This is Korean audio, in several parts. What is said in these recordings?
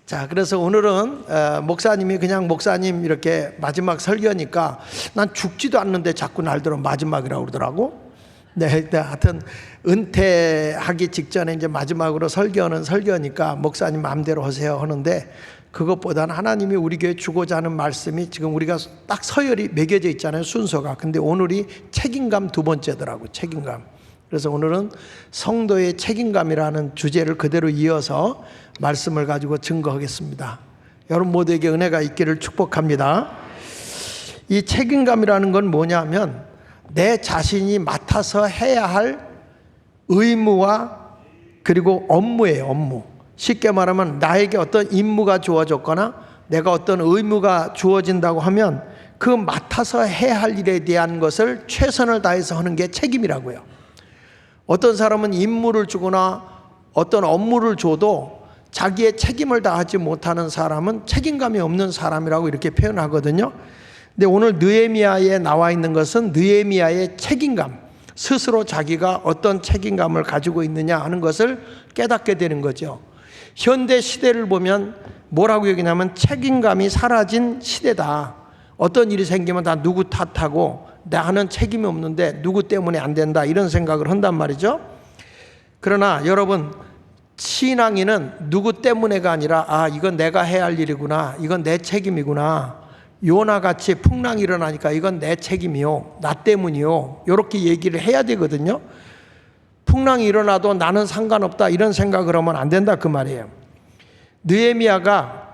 자, 그래서 오늘은 목사님이 그냥 목사님 이렇게 마지막 설교니까 난 죽지도 않는데 자꾸 날들어 마지막이라고 그러더라고. 네, 하여튼 은퇴하기 직전에 이제 마지막으로 설교는 설교니까 목사님 마음대로 하세요 하는데, 그것보다는 하나님이 우리 교회 주고자 하는 말씀이 지금 우리가 딱 서열이 매겨져 있잖아요, 순서가. 근데 오늘이 책임감 두 번째더라고, 책임감. 그래서 오늘은 성도의 책임감이라는 주제를 그대로 이어서 말씀을 가지고 증거하겠습니다. 여러분 모두에게 은혜가 있기를 축복합니다. 이 책임감이라는 건 뭐냐면 내 자신이 맡아서 해야 할 의무와 그리고 업무예요, 업무. 쉽게 말하면 나에게 어떤 임무가 주어졌거나 내가 어떤 의무가 주어진다고 하면 그 맡아서 해야 할 일에 대한 것을 최선을 다해서 하는 게 책임이라고요. 어떤 사람은 임무를 주거나 어떤 업무를 줘도 자기의 책임을 다하지 못하는 사람은 책임감이 없는 사람이라고 이렇게 표현하거든요. 근데 오늘 느헤미야에 나와 있는 것은 느헤미야의 책임감, 스스로 자기가 어떤 책임감을 가지고 있느냐 하는 것을 깨닫게 되는 거죠. 현대 시대를 보면 뭐라고 얘기냐면 책임감이 사라진 시대다. 어떤 일이 생기면 다 누구 탓하고 나는 책임이 없는데 누구 때문에 안 된다, 이런 생각을 한단 말이죠. 그러나 여러분, 신앙인은 누구 때문에가 아니라 이건 내가 해야 할 일이구나, 이건 내 책임이구나, 요나같이 풍랑이 일어나니까 이건 내 책임이요, 나 때문이요, 이렇게 얘기를 해야 되거든요. 풍랑이 일어나도 나는 상관없다 이런 생각을 하면 안 된다 그 말이에요. 느헤미야가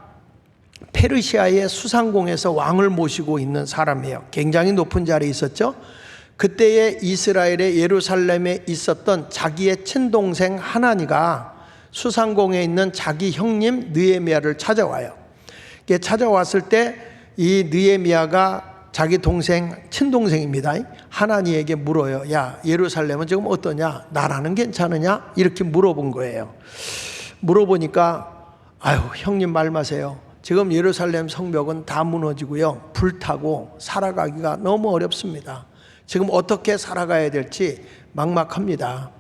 페르시아의 수상궁에서 왕을 모시고 있는 사람이에요. 굉장히 높은 자리에 있었죠. 그때의 이스라엘의 예루살렘에 있었던 자기의 친동생 하나니가 수상궁에 있는 자기 형님 느헤미야를 찾아와요. 찾아왔을 때 이 느헤미야가 자기 동생, 친동생입니다, 하나니에게 물어요. 야, 예루살렘은 지금 어떠냐? 나라는 괜찮으냐? 이렇게 물어본 거예요. 물어보니까 형님 말 마세요. 지금 예루살렘 성벽은 다 무너지고요, 불타고 살아가기가 너무 어렵습니다. 지금 어떻게 살아가야 될지 막막합니다.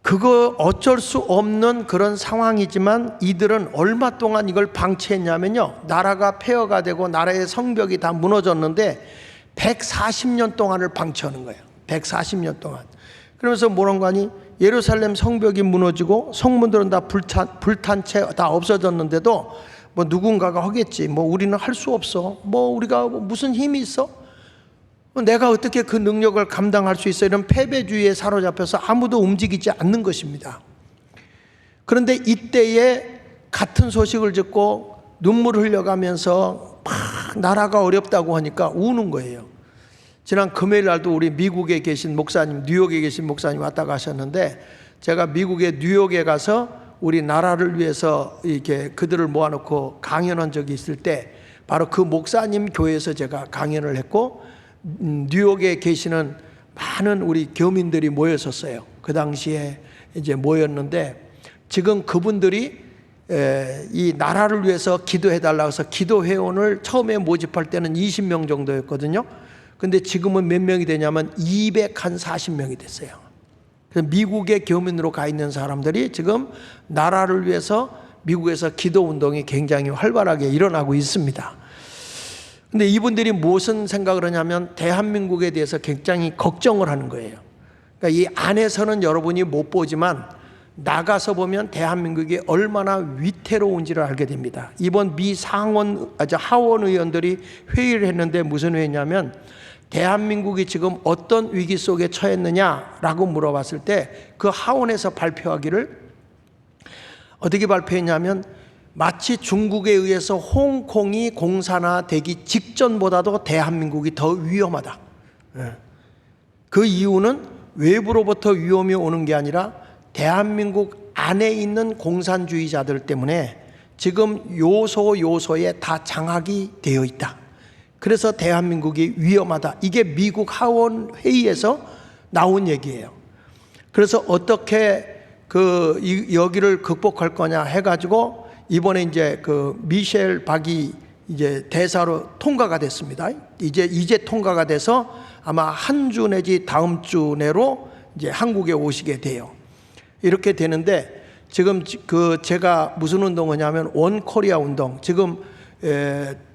그거 어쩔 수 없는 그런 상황이지만 이들은 얼마 동안 이걸 방치했냐면요, 나라가 폐허가 되고 나라의 성벽이 다 무너졌는데 140년 동안을 방치하는 거예요. 140년 동안. 그러면서 뭐라는 거 아니? 예루살렘 성벽이 무너지고 성문들은 다 불탄 채 다 없어졌는데도 뭐 누군가가 하겠지, 뭐 우리는 할 수 없어, 뭐 우리가 무슨 힘이 있어, 내가 어떻게 그 능력을 감당할 수 있어, 이런 패배주의에 사로잡혀서 아무도 움직이지 않는 것입니다. 그런데 이때에 같은 소식을 듣고 눈물을 흘려가면서 막 나라가 어렵다고 하니까 우는 거예요. 지난 금요일 날도 우리 미국에 계신 목사님, 뉴욕에 계신 목사님 왔다 가셨는데, 제가 미국의 뉴욕에 가서 우리 나라를 위해서 이렇게 그들을 모아놓고 강연한 적이 있을 때 바로 그 목사님 교회에서 제가 강연을 했고, 뉴욕에 계시는 많은 우리 교민들이 모였었어요. 그 당시에 이제 모였는데, 지금 그분들이 이 나라를 위해서 기도해달라고 해서 기도회원을 처음에 모집할 때는 20명 정도였거든요. 근데 지금은 몇 명이 되냐면 240명이 됐어요. 그래서 미국의 교민으로 가 있는 사람들이 지금 나라를 위해서 미국에서 기도 운동이 굉장히 활발하게 일어나고 있습니다. 근데 이분들이 무슨 생각을 하냐면 대한민국에 대해서 굉장히 걱정을 하는 거예요. 그러니까 이 안에서는 여러분이 못 보지만 나가서 보면 대한민국이 얼마나 위태로운지를 알게 됩니다. 이번 미 하원 의원들이 회의를 했는데 무슨 회의냐면 대한민국이 지금 어떤 위기 속에 처했느냐라고 물어봤을 때 그 하원에서 발표하기를 어떻게 발표했냐면 마치 중국에 의해서 홍콩이 공산화되기 직전보다도 대한민국이 더 위험하다. 그 이유는 외부로부터 위험이 오는 게 아니라 대한민국 안에 있는 공산주의자들 때문에 지금 요소에 다 장악이 되어 있다. 그래서 대한민국이 위험하다. 이게 미국 하원 회의에서 나온 얘기예요. 그래서 어떻게 여기를 극복할 거냐 해가지고 이번에 이제 미셸 박이 이제 대사로 통과가 됐습니다. 이제 통과가 돼서 아마 한 주 내지 다음 주 내로 이제 한국에 오시게 돼요. 이렇게 되는데 지금 제가 무슨 운동하냐면 원코리아 운동. 지금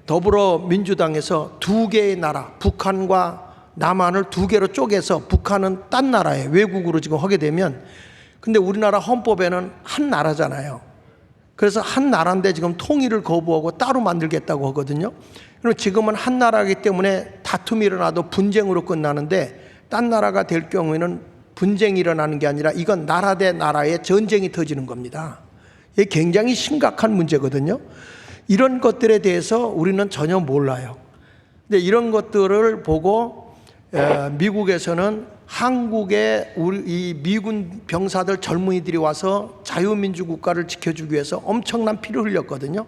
더불어민주당에서 두 개의 나라, 북한과 남한을 두 개로 쪼개서 북한은 딴 나라에 외국으로 지금 하게 되면, 근데 우리나라 헌법에는 한 나라잖아요. 그래서 한 나라인데 지금 통일을 거부하고 따로 만들겠다고 하거든요. 그럼 지금은 한 나라이기 때문에 다툼이 일어나도 분쟁으로 끝나는데, 딴 나라가 될 경우에는 분쟁이 일어나는 게 아니라 이건 나라 대 나라의 전쟁이 터지는 겁니다. 이게 굉장히 심각한 문제거든요. 이런 것들에 대해서 우리는 전혀 몰라요. 근데 이런 것들을 보고 미국에서는 한국의 이 미군 병사들 젊은이들이 와서 자유민주 국가를 지켜주기 위해서 엄청난 피를 흘렸거든요.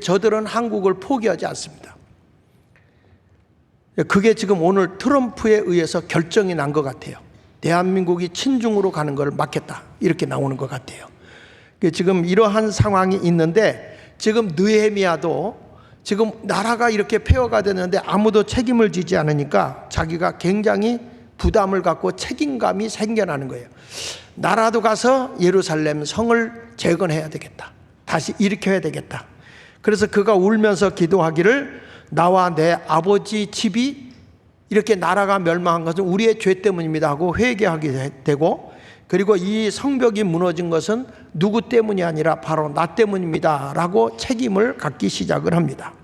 저들은 한국을 포기하지 않습니다. 그게 지금 오늘 트럼프에 의해서 결정이 난 것 같아요. 대한민국이 친중으로 가는 걸 막겠다, 이렇게 나오는 것 같아요. 지금 이러한 상황이 있는데, 지금 느헤미야도 지금 나라가 이렇게 폐허가 되는데 아무도 책임을 지지 않으니까 자기가 굉장히 부담을 갖고 책임감이 생겨나는 거예요. 나라도 가서 예루살렘 성을 재건해야 되겠다, 다시 일으켜야 되겠다. 그래서 그가 울면서 기도하기를, 나와 내 아버지 집이 이렇게 나라가 멸망한 것은 우리의 죄 때문입니다 하고 회개하게 되고, 그리고 이 성벽이 무너진 것은 누구 때문이 아니라 바로 나 때문입니다 라고 책임을 갖기 시작을 합니다.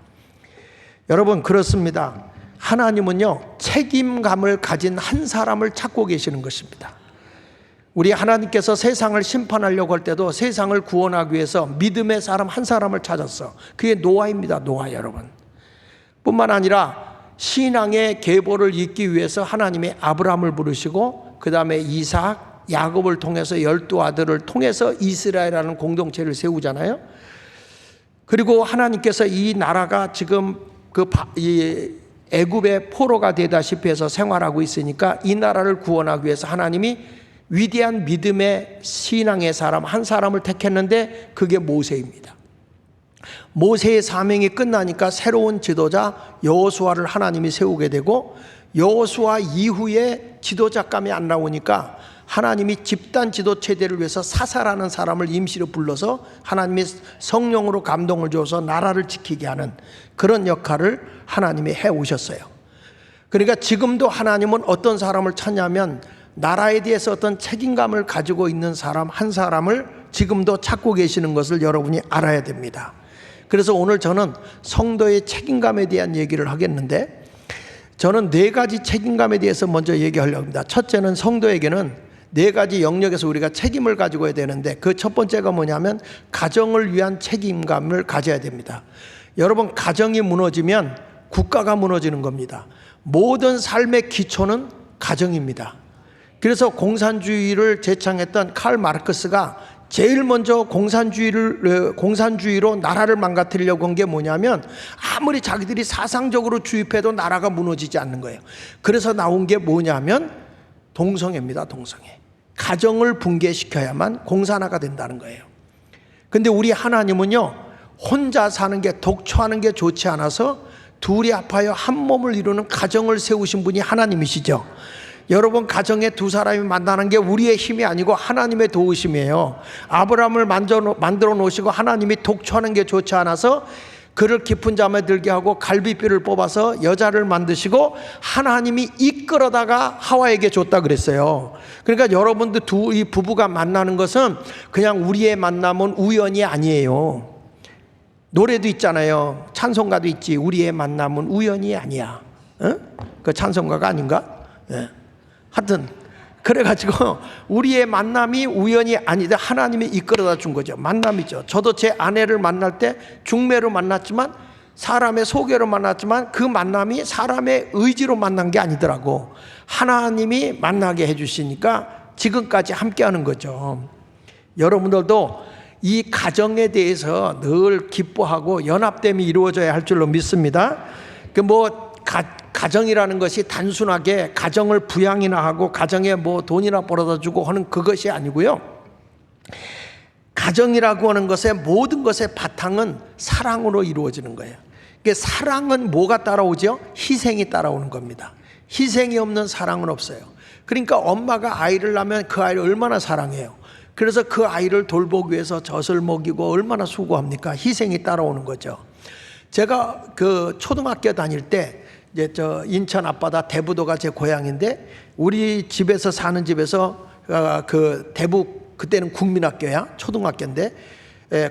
여러분, 그렇습니다. 하나님은요, 책임감을 가진 한 사람을 찾고 계시는 것입니다. 우리 하나님께서 세상을 심판하려고 할 때도 세상을 구원하기 위해서 믿음의 사람 한 사람을 찾았어. 그게 노아입니다. 노아 여러분. 뿐만 아니라 신앙의 계보를 잇기 위해서 하나님이 아브라함을 부르시고, 그 다음에 이삭, 야곱을 통해서 12아들을 통해서 이스라엘이라는 공동체를 세우잖아요. 그리고 하나님께서 이 나라가 지금 이 애굽의 포로가 되다시피 해서 생활하고 있으니까 이 나라를 구원하기 위해서 하나님이 위대한 믿음의 신앙의 사람 한 사람을 택했는데, 그게 모세입니다. 모세의 사명이 끝나니까 새로운 지도자 여호수아를 하나님이 세우게 되고, 여호수아 이후에 지도자감이 안 나오니까 하나님이 집단 지도 체제를 위해서 사사라는 사람을 임시로 불러서 하나님이 성령으로 감동을 줘서 나라를 지키게 하는 그런 역할을 하나님이 해오셨어요. 그러니까 지금도 하나님은 어떤 사람을 찾냐면, 나라에 대해서 어떤 책임감을 가지고 있는 사람 한 사람을 지금도 찾고 계시는 것을 여러분이 알아야 됩니다. 그래서 오늘 저는 성도의 책임감에 대한 얘기를 하겠는데, 저는 4가지 책임감에 대해서 먼저 얘기하려고 합니다. 첫째는, 성도에게는 4가지 영역에서 우리가 책임을 가지고 해야 되는데, 그 첫 번째가 뭐냐면 가정을 위한 책임감을 가져야 됩니다. 여러분, 가정이 무너지면 국가가 무너지는 겁니다. 모든 삶의 기초는 가정입니다. 그래서 공산주의를 제창했던 칼 마르크스가 제일 먼저 공산주의로 나라를 망가뜨리려고 한 게 뭐냐면, 아무리 자기들이 사상적으로 주입해도 나라가 무너지지 않는 거예요. 그래서 나온 게 뭐냐면 동성애입니다. 동성애. 가정을 붕괴시켜야만 공산화가 된다는 거예요. 근데 우리 하나님은요, 혼자 사는 게, 독초하는 게 좋지 않아서 둘이 합하여 한 몸을 이루는 가정을 세우신 분이 하나님이시죠. 여러분, 가정에 두 사람이 만나는 게 우리의 힘이 아니고 하나님의 도우심이에요. 아브라함을 만들어 놓으시고 하나님이 독초하는 게 좋지 않아서 그를 깊은 잠에 들게 하고 갈비뼈를 뽑아서 여자를 만드시고 하나님이 이끌어다가 하와에게 줬다 그랬어요. 그러니까 여러분들 이 부부가 만나는 것은 그냥 우리의 만남은 우연이 아니에요. 노래도 있잖아요. 찬송가도 있지. 우리의 만남은 우연이 아니야. 그 찬송가가 아닌가? 네. 하여튼 그래가지고 우리의 만남이 우연이 아니다, 하나님이 이끌어다 준 거죠. 만남이죠. 저도 제 아내를 만날 때 중매로 만났지만, 사람의 소개로 만났지만 그 만남이 사람의 의지로 만난 게 아니더라고. 하나님이 만나게 해주시니까 지금까지 함께하는 거죠. 여러분들도 이 가정에 대해서 늘 기뻐하고 연합됨이 이루어져야 할 줄로 믿습니다. 가정이라는 것이 단순하게 가정을 부양이나 하고 가정에 뭐 돈이나 벌어다 주고 하는 그것이 아니고요. 가정이라고 하는 것의 모든 것의 바탕은 사랑으로 이루어지는 거예요. 사랑은 뭐가 따라오죠? 희생이 따라오는 겁니다. 희생이 없는 사랑은 없어요. 그러니까 엄마가 아이를 낳으면 그 아이를 얼마나 사랑해요. 그래서 그 아이를 돌보기 위해서 젖을 먹이고 얼마나 수고합니까? 희생이 따라오는 거죠. 제가 그 초등학교 다닐 때 이제 저 인천 앞바다 대부도가 제 고향인데, 우리 집에서 사는 집에서 그 대부, 그때는 국민학교야, 초등학교인데,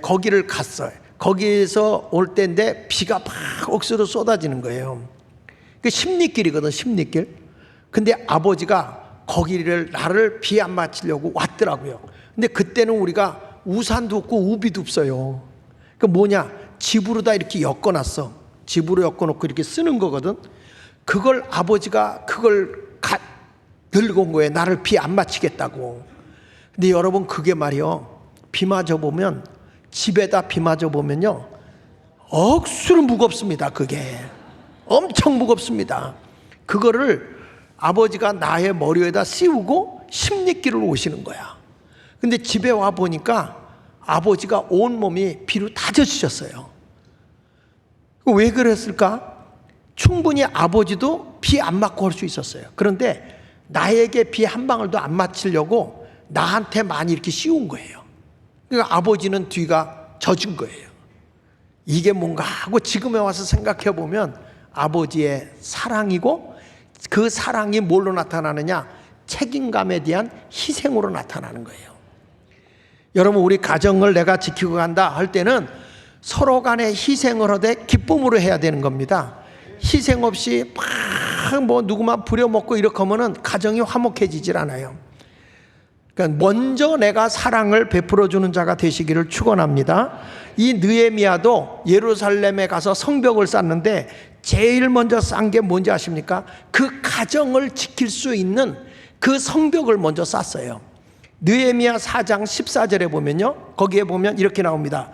거기를 갔어요. 거기에서 올 때인데 비가 막 억수로 쏟아지는 거예요. 그 십리길이거든, 십리길. 근데 아버지가 거기를 나를 비 안 맞히려고 왔더라고요. 근데 그때는 우리가 우산도 없고 우비도 없어요. 그 뭐냐, 집으로다 이렇게 엮어놨어. 집으로 엮어놓고 이렇게 쓰는 거거든. 그걸 아버지가 그걸 들고 온 거예요. 나를 비 안 맞히겠다고. 근데 여러분, 그게 말이요, 비 맞아 보면, 집에다 비 맞아 보면요, 억수로 무겁습니다. 그게 엄청 무겁습니다. 그거를 아버지가 나의 머리에다 씌우고 십리길을 오시는 거야. 근데 집에 와 보니까 아버지가 온몸이 비로 다 젖으셨어요. 왜 그랬을까? 충분히 아버지도 비 안 맞고 할 수 있었어요. 그런데 나에게 비 한 방울도 안 맞히려고 나한테 많이 이렇게 씌운 거예요. 그러니까 아버지는 뒤가 젖은 거예요. 이게 뭔가 하고 지금에 와서 생각해 보면 아버지의 사랑이고, 그 사랑이 뭘로 나타나느냐? 책임감에 대한 희생으로 나타나는 거예요. 여러분, 우리 가정을 내가 지키고 간다 할 때는 서로 간에 희생을 하되 기쁨으로 해야 되는 겁니다. 희생 없이 막 뭐 누구만 부려먹고 이렇게 하면은 가정이 화목해지질 않아요. 그러니까 먼저 내가 사랑을 베풀어 주는 자가 되시기를 축원합니다. 이 느헤미야도 예루살렘에 가서 성벽을 쌓는데 제일 먼저 쌓은 게 뭔지 아십니까? 그 가정을 지킬 수 있는 그 성벽을 먼저 쌓았어요. 느헤미야 4장 14절에 보면요, 거기에 보면 이렇게 나옵니다.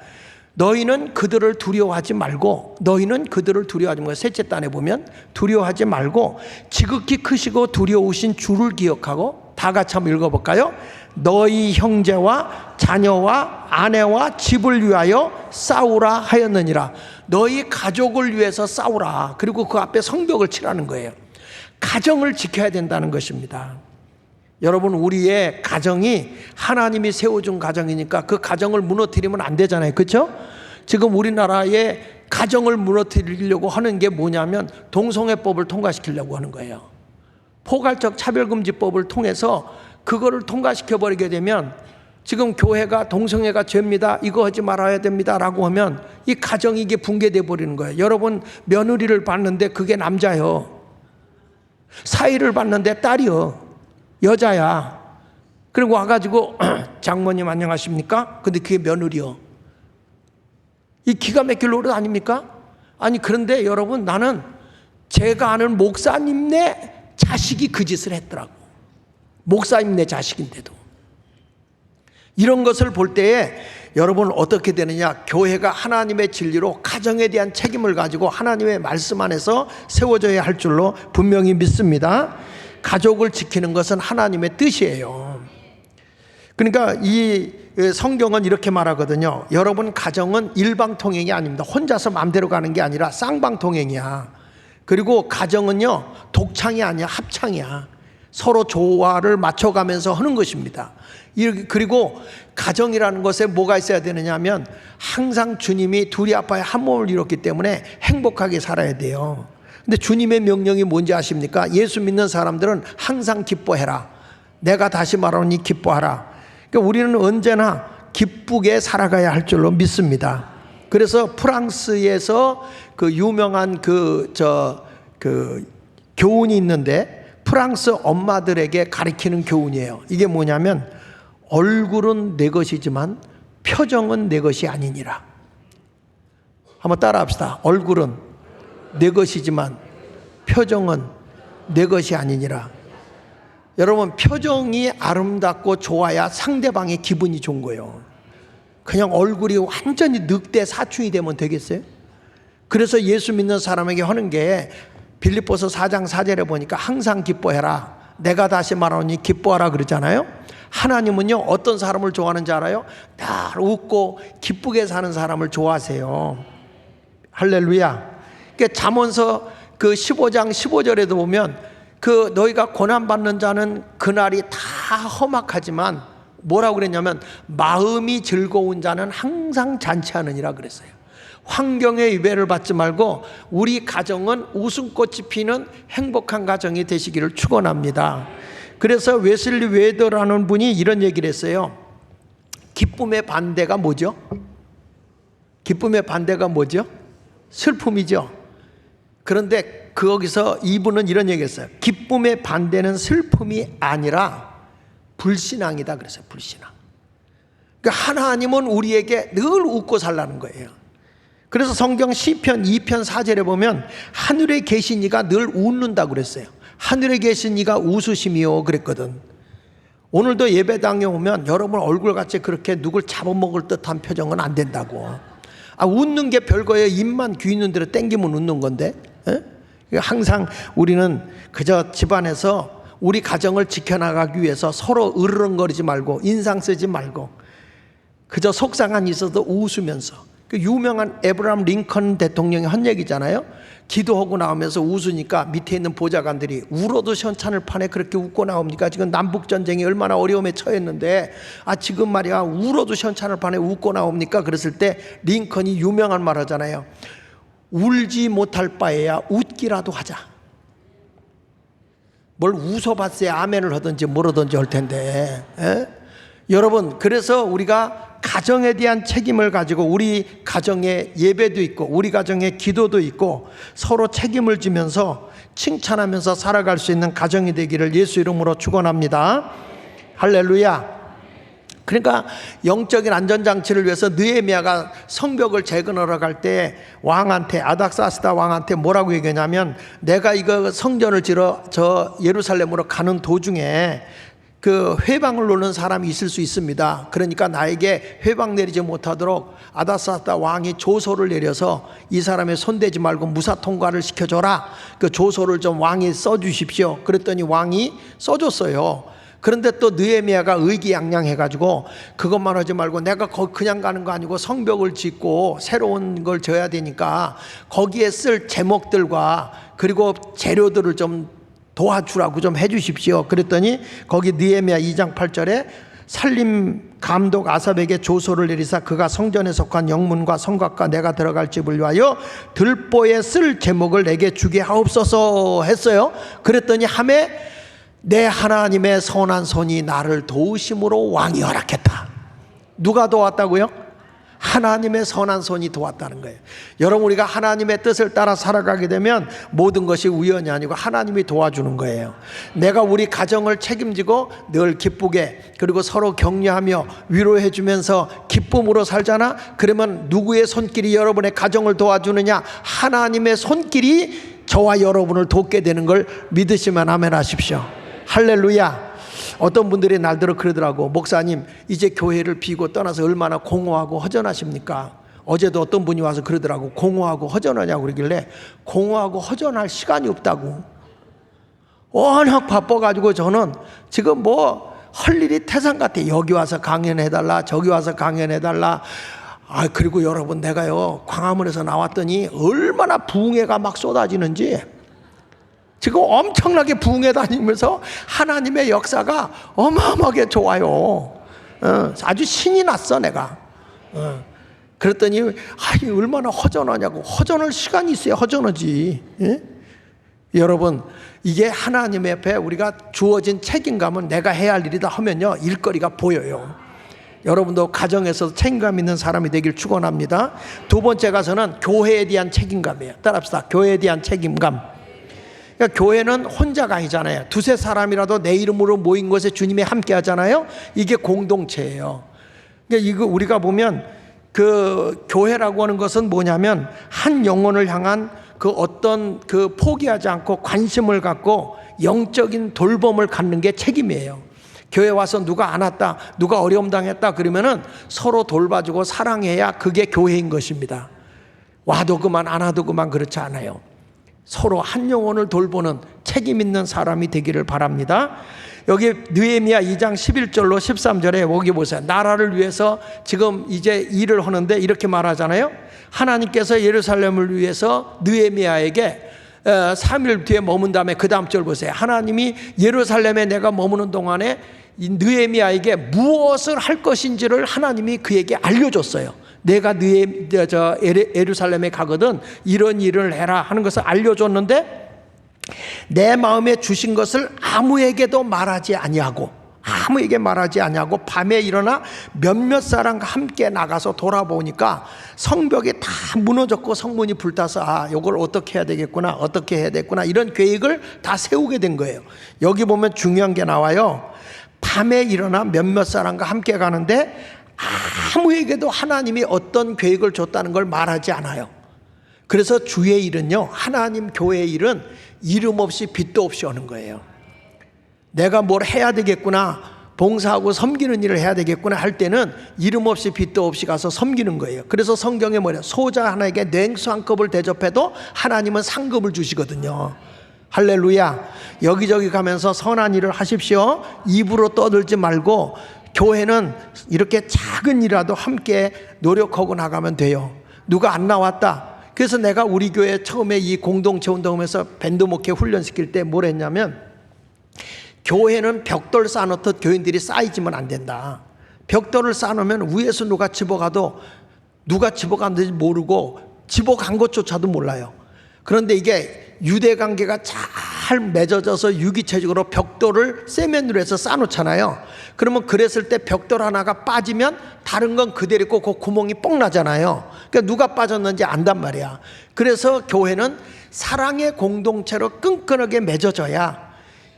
너희는 그들을 두려워하지 말고, 너희는 그들을 두려워하지 말고, 셋째 단에 보면 두려워하지 말고 지극히 크시고 두려우신 주를 기억하고, 다 같이 한번 읽어볼까요? 너희 형제와 자녀와 아내와 집을 위하여 싸우라 하였느니라. 너희 가족을 위해서 싸우라. 그리고 그 앞에 성벽을 치라는 거예요. 가정을 지켜야 된다는 것입니다. 여러분, 우리의 가정이 하나님이 세워준 가정이니까 그 가정을 무너뜨리면 안 되잖아요. 그렇죠? 지금 우리나라의 가정을 무너뜨리려고 하는 게 뭐냐면 동성애법을 통과시키려고 하는 거예요. 포괄적 차별금지법을 통해서 그거를 통과시켜버리게 되면, 지금 교회가 동성애가 죄입니다, 이거 하지 말아야 됩니다 라고 하면 이 가정이 이게 붕괴돼 버리는 거예요. 여러분, 며느리를 봤는데 그게 남자요, 사위를 봤는데 딸이요, 여자야. 그리고 와가지고 장모님 안녕하십니까? 근데 그게 며느리요. 이 기가 막힐 노릇 아닙니까? 아니, 그런데 여러분, 나는 제가 아는 목사님네 자식이 그 짓을 했더라고. 목사님네 자식인데도. 이런 것을 볼 때에 여러분 어떻게 되느냐? 교회가 하나님의 진리로 가정에 대한 책임을 가지고 하나님의 말씀 안에서 세워져야 할 줄로 분명히 믿습니다. 가족을 지키는 것은 하나님의 뜻이에요. 그러니까 이 성경은 이렇게 말하거든요. 여러분, 가정은 일방통행이 아닙니다. 혼자서 마음대로 가는 게 아니라 쌍방통행이야. 그리고 가정은요, 독창이 아니야, 합창이야. 서로 조화를 맞춰가면서 하는 것입니다. 그리고 가정이라는 것에 뭐가 있어야 되느냐 하면, 항상 주님이 둘이 아파야 한 몸을 이뤘기 때문에 행복하게 살아야 돼요. 근데 주님의 명령이 뭔지 아십니까? 예수 믿는 사람들은 항상 기뻐해라. 내가 다시 말하노니 기뻐하라. 그러니까 우리는 언제나 기쁘게 살아가야 할 줄로 믿습니다. 그래서 프랑스에서 그 유명한 그 교훈이 있는데, 프랑스 엄마들에게 가르치는 교훈이에요. 이게 뭐냐면, 얼굴은 내 것이지만 표정은 내 것이 아니니라. 한번 따라 합시다. 얼굴은 내 것이지만 표정은 내 것이 아니니라. 여러분, 표정이 아름답고 좋아야 상대방의 기분이 좋은 거예요. 그냥 얼굴이 완전히 늑대 사춘이 되면 되겠어요? 그래서 예수 믿는 사람에게 하는 게, 빌립보서 4장 4절에 보니까 항상 기뻐해라. 내가 다시 말하노니 기뻐하라 그러잖아요. 하나님은요, 어떤 사람을 좋아하는지 알아요? 다 웃고 기쁘게 사는 사람을 좋아하세요. 할렐루야. 그러니까 잠언서 그 15장 15절에도 보면, 그 너희가 고난받는 자는 그날이 다 험악하지만 뭐라고 그랬냐면 마음이 즐거운 자는 항상 잔치하느니라 그랬어요. 환경의 위배를 받지 말고 우리 가정은 웃음꽃이 피는 행복한 가정이 되시기를 축원합니다. 그래서 웨슬리 웨더라는 분이 이런 얘기를 했어요. 기쁨의 반대가 뭐죠? 기쁨의 반대가 뭐죠? 슬픔이죠. 그런데 거기서 이분은 이런 얘기했어요. 기쁨의 반대는 슬픔이 아니라 불신앙이다 그랬어요. 불신앙. 그러니까 하나님은 우리에게 늘 웃고 살라는 거예요. 그래서 성경 시편 2편 4절에 보면 하늘에 계신 이가 늘 웃는다고 그랬어요. 하늘에 계신 이가 웃으심이요 그랬거든. 오늘도 예배당에 오면 여러분 얼굴같이 그렇게 누굴 잡아먹을 듯한 표정은 안 된다고. 웃는 게 별거예요. 입만 귀 있는 대로 땡기면 웃는 건데. 항상 우리는 그저 집안에서 우리 가정을 지켜나가기 위해서 서로 으르렁거리지 말고 인상 쓰지 말고 그저 속상한 일 있어도 웃으면서. 그 유명한 에브라함 링컨 대통령이 한 얘기잖아요. 기도하고 나오면서 웃으니까 밑에 있는 보좌관들이 울어도 시원찮을 판에 그렇게 웃고 나옵니까? 지금 남북전쟁이 얼마나 어려움에 처했는데 지금 말이야 울어도 시원찮을 판에 웃고 나옵니까? 그랬을 때 링컨이 유명한 말 하잖아요. 울지 못할 바에야 웃기라도 하자. 뭘 웃어봤어야 아멘을 하든지 뭘 하든지 할 텐데. 여러분, 그래서 우리가 가정에 대한 책임을 가지고 우리 가정에 예배도 있고 우리 가정에 기도도 있고 서로 책임을 지면서 칭찬하면서 살아갈 수 있는 가정이 되기를 예수 이름으로 축원합니다. 할렐루야. 그러니까 영적인 안전장치를 위해서 느헤미야가 성벽을 재건하러 갈 때 왕한테 아닥사스다 왕한테 뭐라고 얘기하냐면 내가 이거 성전을 지러 저 예루살렘으로 가는 도중에 그 회방을 놓는 사람이 있을 수 있습니다. 그러니까 나에게 회방 내리지 못하도록 아닥사스다 왕이 조서를 내려서 이 사람의 손대지 말고 무사 통과를 시켜줘라. 그 조서를 좀 왕이 써주십시오. 그랬더니 왕이 써줬어요. 그런데 또 느헤미야가 의기양양해가지고 그것만 하지 말고 내가 그냥 가는 거 아니고 성벽을 짓고 새로운 걸 져야 되니까 거기에 쓸 제목들과 그리고 재료들을 좀 도와주라고 좀 해주십시오. 그랬더니 거기 느헤미야 2장 8절에 살림 감독 아삽에게 조서를 내리사 그가 성전에 속한 영문과 성곽과 내가 들어갈 집을 위하여 들보에 쓸 제목을 내게 주게 하옵소서 했어요. 그랬더니 하매 내 하나님의 선한 손이 나를 도우심으로 왕이 허락했다. 누가 도왔다고요? 하나님의 선한 손이 도왔다는 거예요. 여러분, 우리가 하나님의 뜻을 따라 살아가게 되면 모든 것이 우연이 아니고 하나님이 도와주는 거예요. 내가 우리 가정을 책임지고 늘 기쁘게 그리고 서로 격려하며 위로해 주면서 기쁨으로 살잖아. 그러면 누구의 손길이 여러분의 가정을 도와주느냐? 하나님의 손길이 저와 여러분을 돕게 되는 걸 믿으시면 아멘 하십시오. 할렐루야. 어떤 분들이 날들어 그러더라고. 목사님, 이제 교회를 비고 떠나서 얼마나 공허하고 허전하십니까? 어제도 어떤 분이 와서 그러더라고. 공허하고 허전하냐고 그러길래 공허하고 허전할 시간이 없다고. 워낙 바빠가지고 저는 지금 뭐 할 일이 태산 같아. 여기 와서 강연해달라, 저기 와서 강연해달라. 그리고 여러분, 내가요 광화문에서 나왔더니 얼마나 부흥회가 막 쏟아지는지 지금 엄청나게 부흥회 다니면서 하나님의 역사가 어마어마하게 좋아요. 아주 신이 났어 내가. 그랬더니 얼마나 허전하냐고. 허전할 시간이 있어야 허전하지. 여러분, 이게 하나님 앞에 우리가 주어진 책임감은 내가 해야 할 일이다 하면요 일거리가 보여요. 여러분도 가정에서 책임감 있는 사람이 되길 축원합니다. 두 번째 가서는 교회에 대한 책임감이에요. 따라합시다. 교회에 대한 책임감. 그러니까 교회는 혼자가 아니잖아요. 두세 사람이라도 내 이름으로 모인 것에 주님이 함께 하잖아요. 이게 공동체예요. 그러니까 이거 우리가 보면 그 교회라고 하는 것은 뭐냐면 한 영혼을 향한 그 어떤 그 포기하지 않고 관심을 갖고 영적인 돌봄을 갖는 게 책임이에요. 교회 와서 누가 안 왔다, 누가 어려움 당했다 그러면은 서로 돌봐주고 사랑해야 그게 교회인 것입니다. 와도 그만 안 와도 그만 그렇지 않아요. 서로 한 영혼을 돌보는 책임 있는 사람이 되기를 바랍니다. 여기 느헤미야 2장 11절로 13절에 여기 보세요. 나라를 위해서 지금 이제 일을 하는데 이렇게 말하잖아요. 하나님께서 예루살렘을 위해서 느헤미야에게 3일 뒤에 머문 다음에 그 다음 절 보세요. 하나님이 예루살렘에 내가 머무는 동안에 이 느헤미야에게 무엇을 할 것인지를 하나님이 그에게 알려줬어요. 내가 예루살렘에 가거든 이런 일을 해라 하는 것을 알려줬는데 내 마음에 주신 것을 아무에게도 말하지 아니하고 밤에 일어나 몇몇 사람과 함께 나가서 돌아보니까 성벽이 다 무너졌고 성문이 불타서 이걸 어떻게 해야 되겠구나 이런 계획을 다 세우게 된 거예요. 여기 보면 중요한 게 나와요. 밤에 일어나 몇몇 사람과 함께 가는데 아무에게도 하나님이 어떤 계획을 줬다는 걸 말하지 않아요. 그래서 주의 일은요, 하나님 교회의 일은 이름 없이 빛도 없이 오는 거예요. 내가 뭘 해야 되겠구나, 봉사하고 섬기는 일을 해야 되겠구나 할 때는 이름 없이 빛도 없이 가서 섬기는 거예요. 그래서 성경에 뭐냐, 소자 하나에게 냉수 한 컵을 대접해도 하나님은 상급을 주시거든요. 할렐루야. 여기저기 가면서 선한 일을 하십시오. 입으로 떠들지 말고 교회는 이렇게 작은 일이라도 함께 노력하고 나가면 돼요. 누가 안 나왔다. 그래서 내가 우리 교회 처음에 이 공동체 운동하면서 밴드 목회 훈련시킬 때 뭘 했냐면, 교회는 벽돌 쌓아놓듯 교인들이 쌓이지면 안 된다. 벽돌을 쌓아놓으면 위에서 누가 집어가도 누가 집어갔는지 모르고 집어간 것조차도 몰라요. 그런데 이게 유대관계가 잘 맺어져서 유기체적으로 벽돌을 세면으로 해서 쌓아놓잖아요. 그러면 그랬을 때 벽돌 하나가 빠지면 다른 건 그대로 있고 그 구멍이 뽕 나잖아요. 그러니까 누가 빠졌는지 안단 말이야. 그래서 교회는 사랑의 공동체로 끈끈하게 맺어져야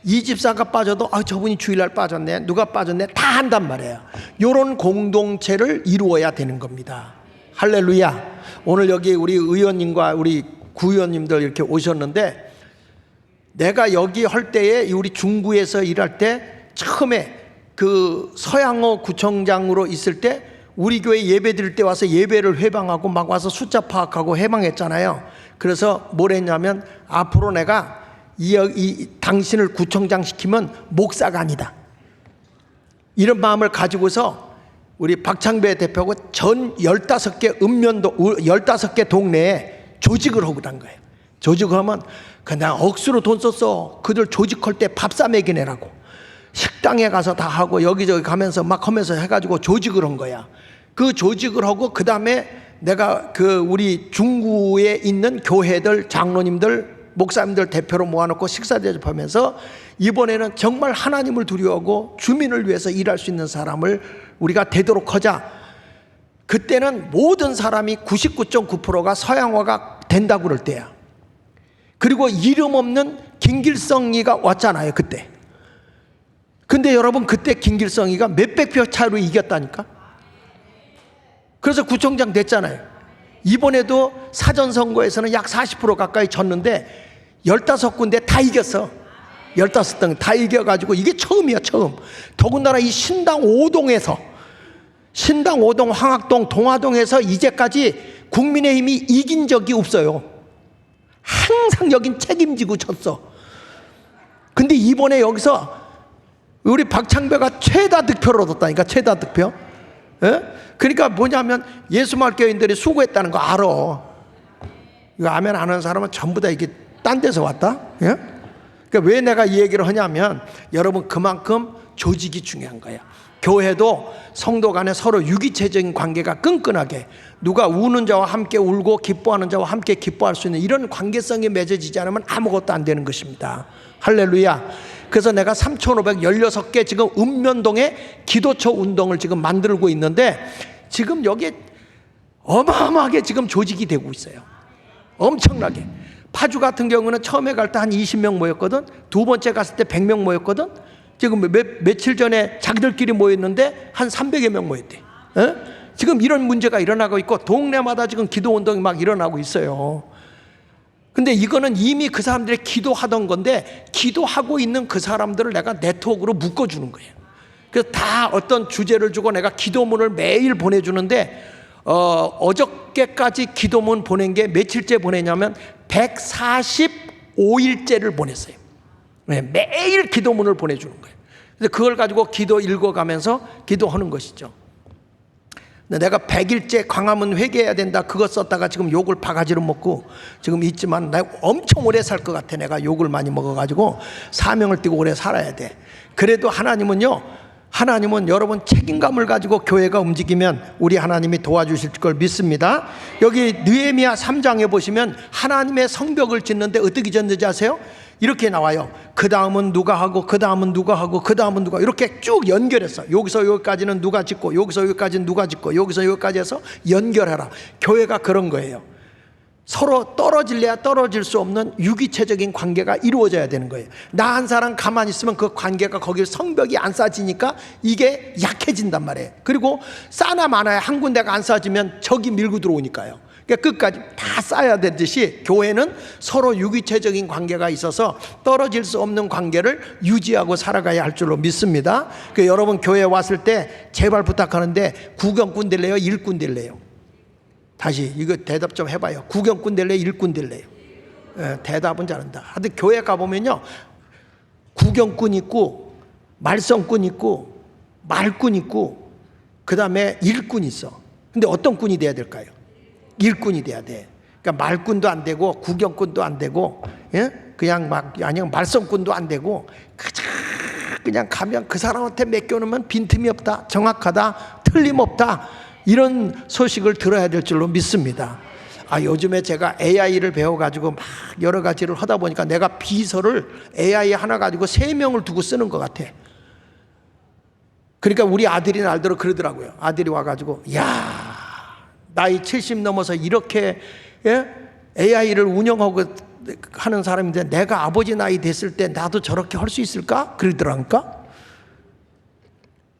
이 집사가 빠져도 저분이 주일날 빠졌네, 누가 빠졌네 다 한단 말이에요. 이런 공동체를 이루어야 되는 겁니다. 할렐루야. 오늘 여기 우리 의원님과 우리 구의원님들 이렇게 오셨는데, 내가 여기 할 때에 우리 중구에서 일할 때 처음에 그 서양호 구청장으로 있을 때 우리 교회 예배 드릴 때 와서 예배를 회방하고 막 와서 숫자 파악하고 회방했잖아요. 그래서 뭘 했냐면, 앞으로 내가 이 당신을 구청장 시키면 목사가 아니다, 이런 마음을 가지고서 우리 박창배 대표하고 전 15개 읍면도 15개 동네에 조직을 하고 난 거예요. 조직을 하면 그냥 억수로 돈 썼어. 그들 조직할 때 밥 사 먹이내라고 식당에 가서 다 하고 여기저기 가면서 막 하면서 해가지고 조직을 한 거야. 그 조직을 하고 그 다음에 내가 그 우리 중구에 있는 교회들 장로님들 목사님들 대표로 모아놓고 식사 대접하면서, 이번에는 정말 하나님을 두려워하고 주민을 위해서 일할 수 있는 사람을 우리가 되도록 하자. 그때는 모든 사람이 99.9%가 서양화가 된다고 그럴 때야. 그리고 이름 없는 김길성이가 왔잖아요 그때. 근데 여러분, 그때 김길성이가 몇백 표 차로 이겼다니까. 그래서 구청장 됐잖아요. 이번에도 사전선거에서는 약 40% 가까이 졌는데 15군데 다 이겼어. 15등 다 이겨가지고, 이게 처음이야 처음. 더군다나 이 신당 5동에서, 신당 5동, 황학동, 동화동에서 이제까지 국민의힘이 이긴 적이 없어요. 항상 여긴 책임지고 졌어. 근데 이번에 여기서 우리 박창배가 최다 득표를 얻었다니까. 최다 득표. 예? 그러니까 뭐냐면 예수말교인들이 수고했다는 거 알아. 이거 아멘 안 하는 사람은 전부 다 이게 딴 데서 왔다. 예? 그러니까 왜 내가 이 얘기를 하냐면, 여러분, 그만큼 조직이 중요한 거야. 교회도 성도 간에 서로 유기체적인 관계가 끈끈하게, 누가 우는 자와 함께 울고 기뻐하는 자와 함께 기뻐할 수 있는 이런 관계성이 맺어지지 않으면 아무것도 안 되는 것입니다. 할렐루야. 그래서 내가 3,516개 지금 읍면동에 기도처 운동을 지금 만들고 있는데, 지금 여기에 어마어마하게 지금 조직이 되고 있어요. 엄청나게. 파주 같은 경우는 처음에 갈 때 한 20명 모였거든. 두 번째 갔을 때 100명 모였거든. 지금 며칠 전에 자기들끼리 모였는데 한 300여 명 모였대. 에? 지금 이런 문제가 일어나고 있고, 동네마다 지금 기도 운동이 막 일어나고 있어요. 근데 이거는 이미 그 사람들이 기도하던 건데, 기도하고 있는 그 사람들을 내가 네트워크로 묶어주는 거예요. 그래서 다 어떤 주제를 주고 내가 기도문을 매일 보내주는데, 어저께까지 기도문 보낸 게 며칠째 보내냐면 145일째를 보냈어요. 매일 기도문을 보내주는 거예요. 그래서 그걸 가지고 기도 읽어가면서 기도하는 것이죠. 내가 100일째 광화문 회개해야 된다 그거 썼다가 지금 욕을 바가지로 먹고 지금 있지만, 나 엄청 오래 살 것 같아. 내가 욕을 많이 먹어가지고 사명을 띠고 오래 살아야 돼. 그래도 하나님은요, 하나님은 여러분 책임감을 가지고 교회가 움직이면 우리 하나님이 도와주실 걸 믿습니다. 여기 느헤미야 3장에 보시면 하나님의 성벽을 짓는데 어떻게 짓는지 아세요? 이렇게 나와요. 그 다음은 누가 하고, 그 다음은 누가 하고, 그 다음은 누가, 이렇게 쭉 연결했어. 여기서 여기까지는 누가 짓고, 여기서 여기까지는 누가 짓고, 여기서 여기까지 해서 연결해라. 교회가 그런 거예요. 서로 떨어질래야 떨어질 수 없는 유기체적인 관계가 이루어져야 되는 거예요. 나 한 사람 가만히 있으면 그 관계가 거기 성벽이 안 쌓아지니까 이게 약해진단 말이에요. 그리고 쌓나 마나야 한 군데가 안 쌓아지면 적이 밀고 들어오니까요. 그러니까 끝까지 다 쌓아야 되듯이 교회는 서로 유기체적인 관계가 있어서 떨어질 수 없는 관계를 유지하고 살아가야 할 줄로 믿습니다. 그러니까 여러분 교회에 왔을 때 제발 부탁하는데 구경꾼 될래요? 일꾼 될래요? 다시 이거 대답 좀 해봐요. 구경꾼 될래요? 일꾼 될래요? 대답은 잘한다. 하여튼 교회 가보면요, 구경꾼 있고 말썽꾼 있고 말꾼 있고 그 다음에 일꾼 있어. 근데 어떤 꾼이 돼야 될까요? 일꾼이 돼야 돼. 그러니까 말꾼도 안 되고 구경꾼도 안 되고, 예? 그냥 막 아니면 말썽꾼도 안 되고, 그냥 가면 그 사람한테 맡겨놓으면 빈틈이 없다, 정확하다, 틀림없다, 이런 소식을 들어야 될 줄로 믿습니다. 요즘에 제가 AI를 배워가지고 막 여러 가지를 하다 보니까 내가 비서를 AI 하나 가지고 3명을 두고 쓰는 것 같아. 그러니까 우리 아들이 날더러 그러더라고요. 아들이 와가지고, 야, 나이 70 넘어서 이렇게, 예? AI를 운영하고 하는 사람인데 내가 아버지 나이 됐을 때 나도 저렇게 할 수 있을까? 그러더라니까.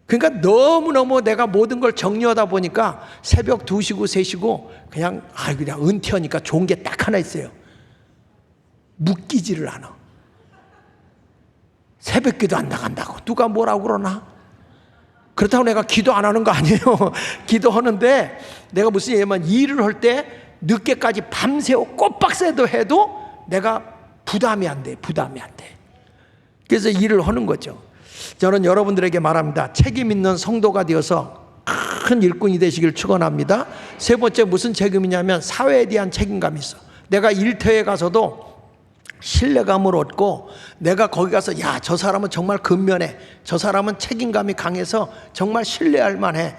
그러니까 너무너무 내가 모든 걸 정리하다 보니까 새벽 2시고 3시고 그냥 은퇴하니까 좋은 게 딱 하나 있어요. 묶이지를 않아. 새벽기도 안 나간다고 누가 뭐라고 그러나? 그렇다고 내가 기도 안 하는 거 아니에요. 기도하는데 내가 무슨 얘기냐면 일을 할 때 늦게까지 밤새워 꽃박새도 해도 내가 부담이 안 돼. 그래서 일을 하는 거죠. 저는 여러분들에게 말합니다. 책임 있는 성도가 되어서 큰 일꾼이 되시길 축원합니다. 세 번째 무슨 책임이냐면 사회에 대한 책임감이 있어. 내가 일터에 가서도 신뢰감을 얻고 내가 거기 가서 야, 저 사람은 정말 근면해, 저 사람은 책임감이 강해서 정말 신뢰할 만해.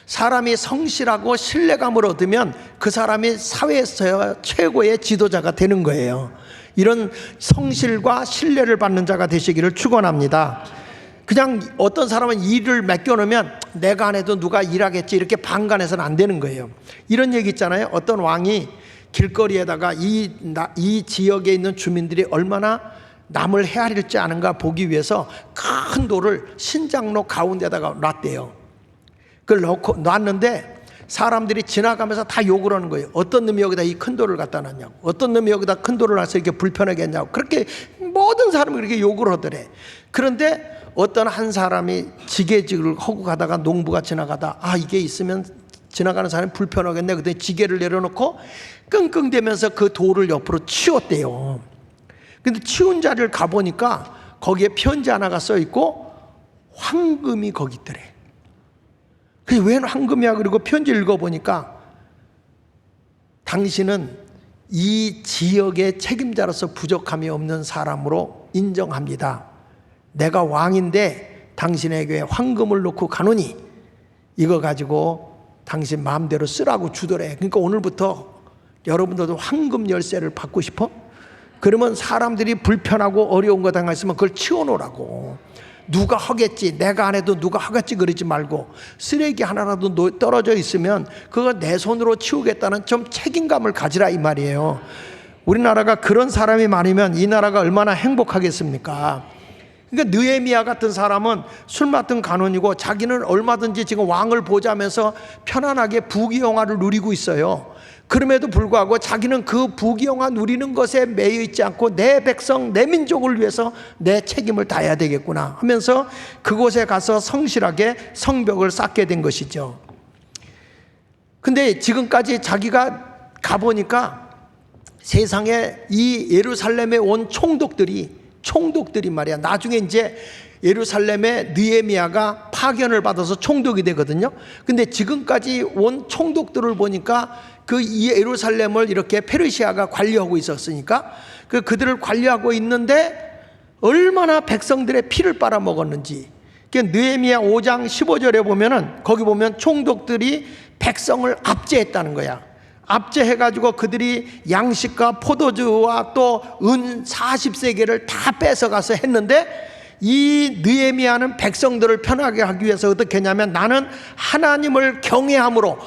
사람이 성실하고 신뢰감을 얻으면 그 사람이 사회에서 최고의 지도자가 되는 거예요. 이런 성실과 신뢰를 받는 자가 되시기를 축원합니다. 그냥 어떤 사람은 일을 맡겨놓으면 내가 안 해도 누가 일하겠지 이렇게 방관해서는 안 되는 거예요. 이런 얘기 있잖아요. 어떤 왕이 길거리에다가 이 지역에 있는 주민들이 얼마나 남을 헤아릴지 아는가 보기 위해서 큰 돌을 신장로 가운데다가 놨대요. 그걸 놨는데 사람들이 지나가면서 다 욕을 하는 거예요. 어떤 놈이 여기다 이 큰 돌을 갖다 놨냐고, 어떤 놈이 여기다 큰 돌을 놔서 이렇게 불편하게 했냐고, 그렇게 모든 사람이 그렇게 욕을 하더래. 그런데 어떤 한 사람이 지게질을 하고 가다가 농부가 지나가다 이게 있으면 지나가는 사람이 불편하겠네. 그때 지게를 내려놓고 끙끙대면서 그 돌을 옆으로 치웠대요. 근데 치운 자리를 가보니까 거기에 편지 하나가 써있고 황금이 거기 있더래. 그래서 웬 황금이야? 그리고 편지 읽어보니까 당신은 이 지역의 책임자로서 부족함이 없는 사람으로 인정합니다. 내가 왕인데 당신에게 황금을 놓고 가노니 이거 가지고 당신 마음대로 쓰라고 주더래. 그러니까 오늘부터 여러분들도 황금 열쇠를 받고 싶어? 그러면 사람들이 불편하고 어려운 거 당했으면 그걸 치워놓으라고. 누가 하겠지, 내가 안 해도 누가 하겠지 그러지 말고 쓰레기 하나라도 떨어져 있으면 그거 내 손으로 치우겠다는 좀 책임감을 가지라 이 말이에요. 우리나라가 그런 사람이 많으면 이 나라가 얼마나 행복하겠습니까? 그러니까 느헤미야 같은 사람은 술 맡은 간원이고 자기는 얼마든지 지금 왕을 보자면서 편안하게 부귀영화를 누리고 있어요. 그럼에도 불구하고 자기는 그 부귀영화 누리는 것에 매여 있지 않고 내 백성, 내 민족을 위해서 내 책임을 다해야 되겠구나 하면서 그곳에 가서 성실하게 성벽을 쌓게 된 것이죠. 근데 지금까지 자기가 가보니까 세상에 이 예루살렘에 온 총독들이 말이야. 나중에 이제 예루살렘에 느헤미야가 파견을 받아서 총독이 되거든요. 근데 지금까지 온 총독들을 보니까 그 이 예루살렘을 이렇게 페르시아가 관리하고 있었으니까 그들을 관리하고 있는데 얼마나 백성들의 피를 빨아먹었는지, 느헤미야 5장 15절에 보면은 거기 보면 총독들이 백성을 압제했다는 거야. 압제해가지고 그들이 양식과 포도주와 또 은 40세계를 다 뺏어가서 했는데, 이 느헤미야는 백성들을 편하게 하기 위해서 어떻게 했냐면, 나는 하나님을 경외함으로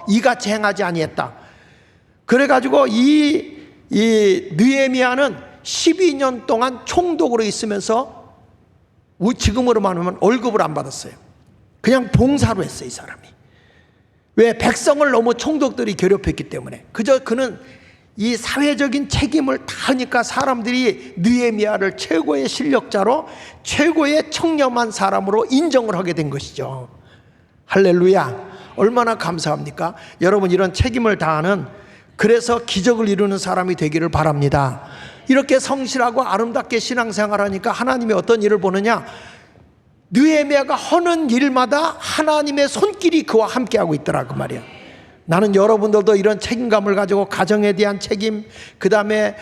이같이 행하지 아니했다. 그래가지고 이 느헤미야는 12년 동안 총독으로 있으면서 지금으로 말하면 월급을 안 받았어요. 그냥 봉사로 했어요, 이 사람이. 왜? 백성을 너무 총독들이 괴롭혔기 때문에. 그저 그는 이 사회적인 책임을 다 하니까 사람들이 느헤미야를 최고의 실력자로, 최고의 청렴한 사람으로 인정을 하게 된 것이죠. 할렐루야. 얼마나 감사합니까? 여러분, 이런 책임을 다하는, 그래서 기적을 이루는 사람이 되기를 바랍니다. 이렇게 성실하고 아름답게 신앙생활하니까 하나님이 어떤 일을 보느냐, 느헤미야가 하는 일마다 하나님의 손길이 그와 함께하고 있더라, 그 말이야. 나는 여러분들도 이런 책임감을 가지고 가정에 대한 책임, 그 다음에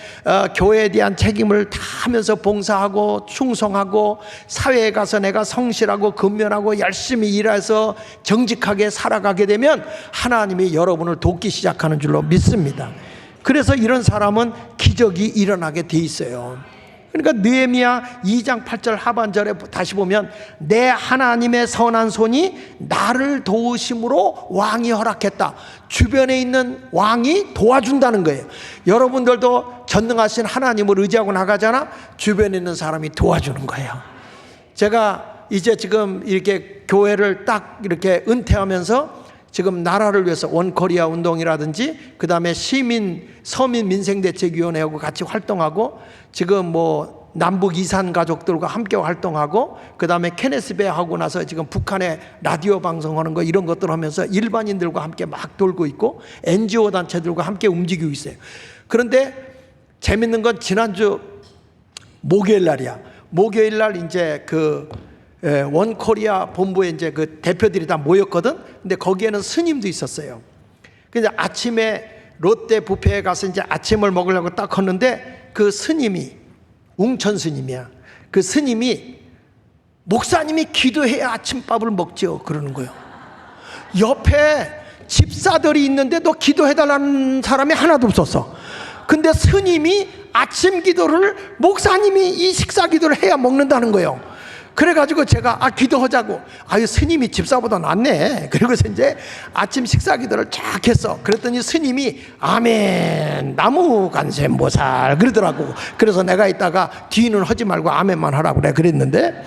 교회에 대한 책임을 다 하면서 봉사하고 충성하고 사회에 가서 내가 성실하고 근면하고 열심히 일해서 정직하게 살아가게 되면 하나님이 여러분을 돕기 시작하는 줄로 믿습니다. 그래서 이런 사람은 기적이 일어나게 돼 있어요. 그러니까 느헤미야 2장 8절 하반절에 다시 보면, 내 하나님의 선한 손이 나를 도우심으로 왕이 허락했다. 주변에 있는 왕이 도와준다는 거예요. 여러분들도 전능하신 하나님을 의지하고 나가잖아. 주변에 있는 사람이 도와주는 거예요. 제가 이제 지금 이렇게 교회를 딱 이렇게 은퇴하면서 지금 나라를 위해서 원코리아 운동이라든지, 그 다음에 서민 민생대책위원회하고 같이 활동하고, 지금 뭐 남북 이산 가족들과 함께 활동하고, 그 다음에 케네스베 하고 나서 지금 북한에 라디오 방송하는 거, 이런 것들 하면서 일반인들과 함께 막 돌고 있고, NGO 단체들과 함께 움직이고 있어요. 그런데 재밌는 건 지난주 목요일 날이야. 목요일 날 이제 원코리아 본부에 이제 그 대표들이 다 모였거든. 근데 거기에는 스님도 있었어요. 근데 아침에 롯데 뷔페에 가서 이제 아침을 먹으려고 딱 컸는데, 그 스님이, 웅천 스님이야. 그 스님이, 목사님이 기도해야 아침밥을 먹죠, 그러는 거예요. 옆에 집사들이 있는데 너 기도해달라는 사람이 하나도 없었어. 근데 스님이 아침 기도를, 목사님이 이 식사 기도를 해야 먹는다는 거예요. 그래가지고 제가 기도하자고, 스님이 집사보다 낫네. 그리고서 이제 아침 식사 기도를 쫙 했어. 그랬더니 스님이 아멘 나무 간센보살 그러더라고. 그래서 내가 이따가 뒤는 하지 말고 아멘만 하라고 그랬는데,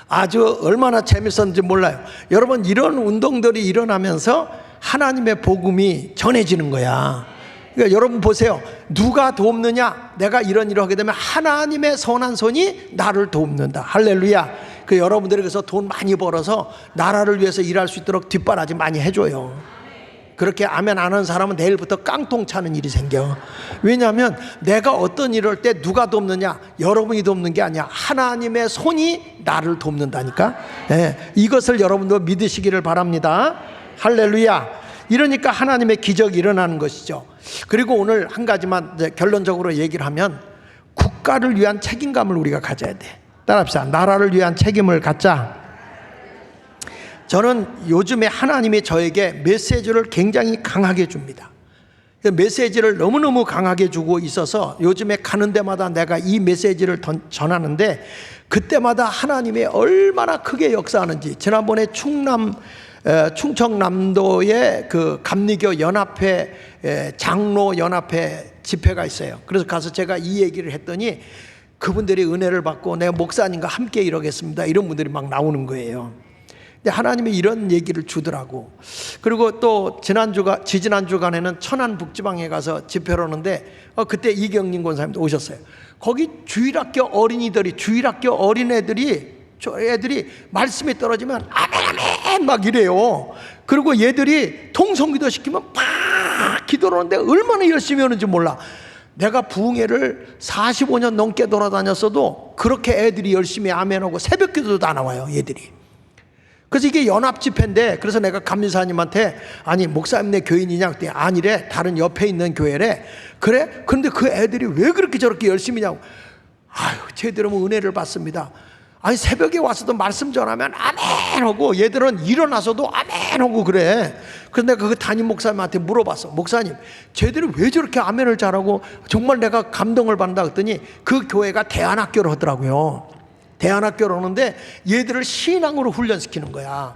아주 얼마나 재밌었는지 몰라요. 여러분, 이런 운동들이 일어나면서 하나님의 복음이 전해지는 거야. 그러니까 여러분 보세요. 누가 돕느냐? 내가 이런 일을 하게 되면 하나님의 선한 손이 나를 돕는다. 할렐루야. 여러분들이 그래서 돈 많이 벌어서 나라를 위해서 일할 수 있도록 뒷바라지 많이 해줘요. 그렇게 아멘 안 하는 사람은 내일부터 깡통 차는 일이 생겨. 왜냐하면 내가 어떤 일을 할 때 누가 돕느냐? 여러분이 돕는 게 아니야. 하나님의 손이 나를 돕는다니까. 이것을 여러분도 믿으시기를 바랍니다. 할렐루야. 이러니까 하나님의 기적이 일어나는 것이죠. 그리고 오늘 한 가지만 이제 결론적으로 얘기를 하면, 국가를 위한 책임감을 우리가 가져야 돼. 따라합시다. 나라를 위한 책임을 갖자. 저는 요즘에 하나님이 저에게 메시지를 굉장히 강하게 줍니다. 메시지를 너무너무 강하게 주고 있어서 요즘에 가는 데마다 내가 이 메시지를 전하는데, 그때마다 하나님이 얼마나 크게 역사하는지. 지난번에 충청남도의 그 감리교 연합회 장로 연합회 집회가 있어요. 그래서 가서 제가 이 얘기를 했더니 그분들이 은혜를 받고 내가 목사님과 함께 이러겠습니다, 이런 분들이 막 나오는 거예요. 근데 하나님이 이런 얘기를 주더라고. 그리고 또 지지난주간에는 천안 북지방에 가서 집회를 하는데 그때 이경림 권사님도 오셨어요. 거기 주일학교 어린애들이 말씀이 떨어지면 아멘 막 이래요. 그리고 얘들이 통성기도 시키면 막 기도를 하는데 얼마나 열심히 하는지 몰라. 내가 부흥회를 45년 넘게 돌아다녔어도 그렇게 애들이 열심히 아멘하고 새벽기도도 다 나와요, 얘들이. 그래서 이게 연합 집회인데, 그래서 내가 감리사님한테 목사님 내 교인이냐 그랬더니 아니래, 다른 옆에 있는 교회래. 그래? 근데 그 애들이 왜 그렇게 저렇게 열심히냐고. 아유, 제대로 은혜를 받습니다. 아니, 새벽에 와서도 말씀 전하면 아멘 하고, 얘들은 일어나서도 아멘 하고 그래. 그래서 내가 그 담임 목사님한테 물어봤어. 목사님, 쟤들이 왜 저렇게 아멘을 잘하고 정말 내가 감동을 받는다 그랬더니 그 교회가 대안학교를 하더라고요. 대안학교를 하는데 얘들을 신앙으로 훈련시키는 거야.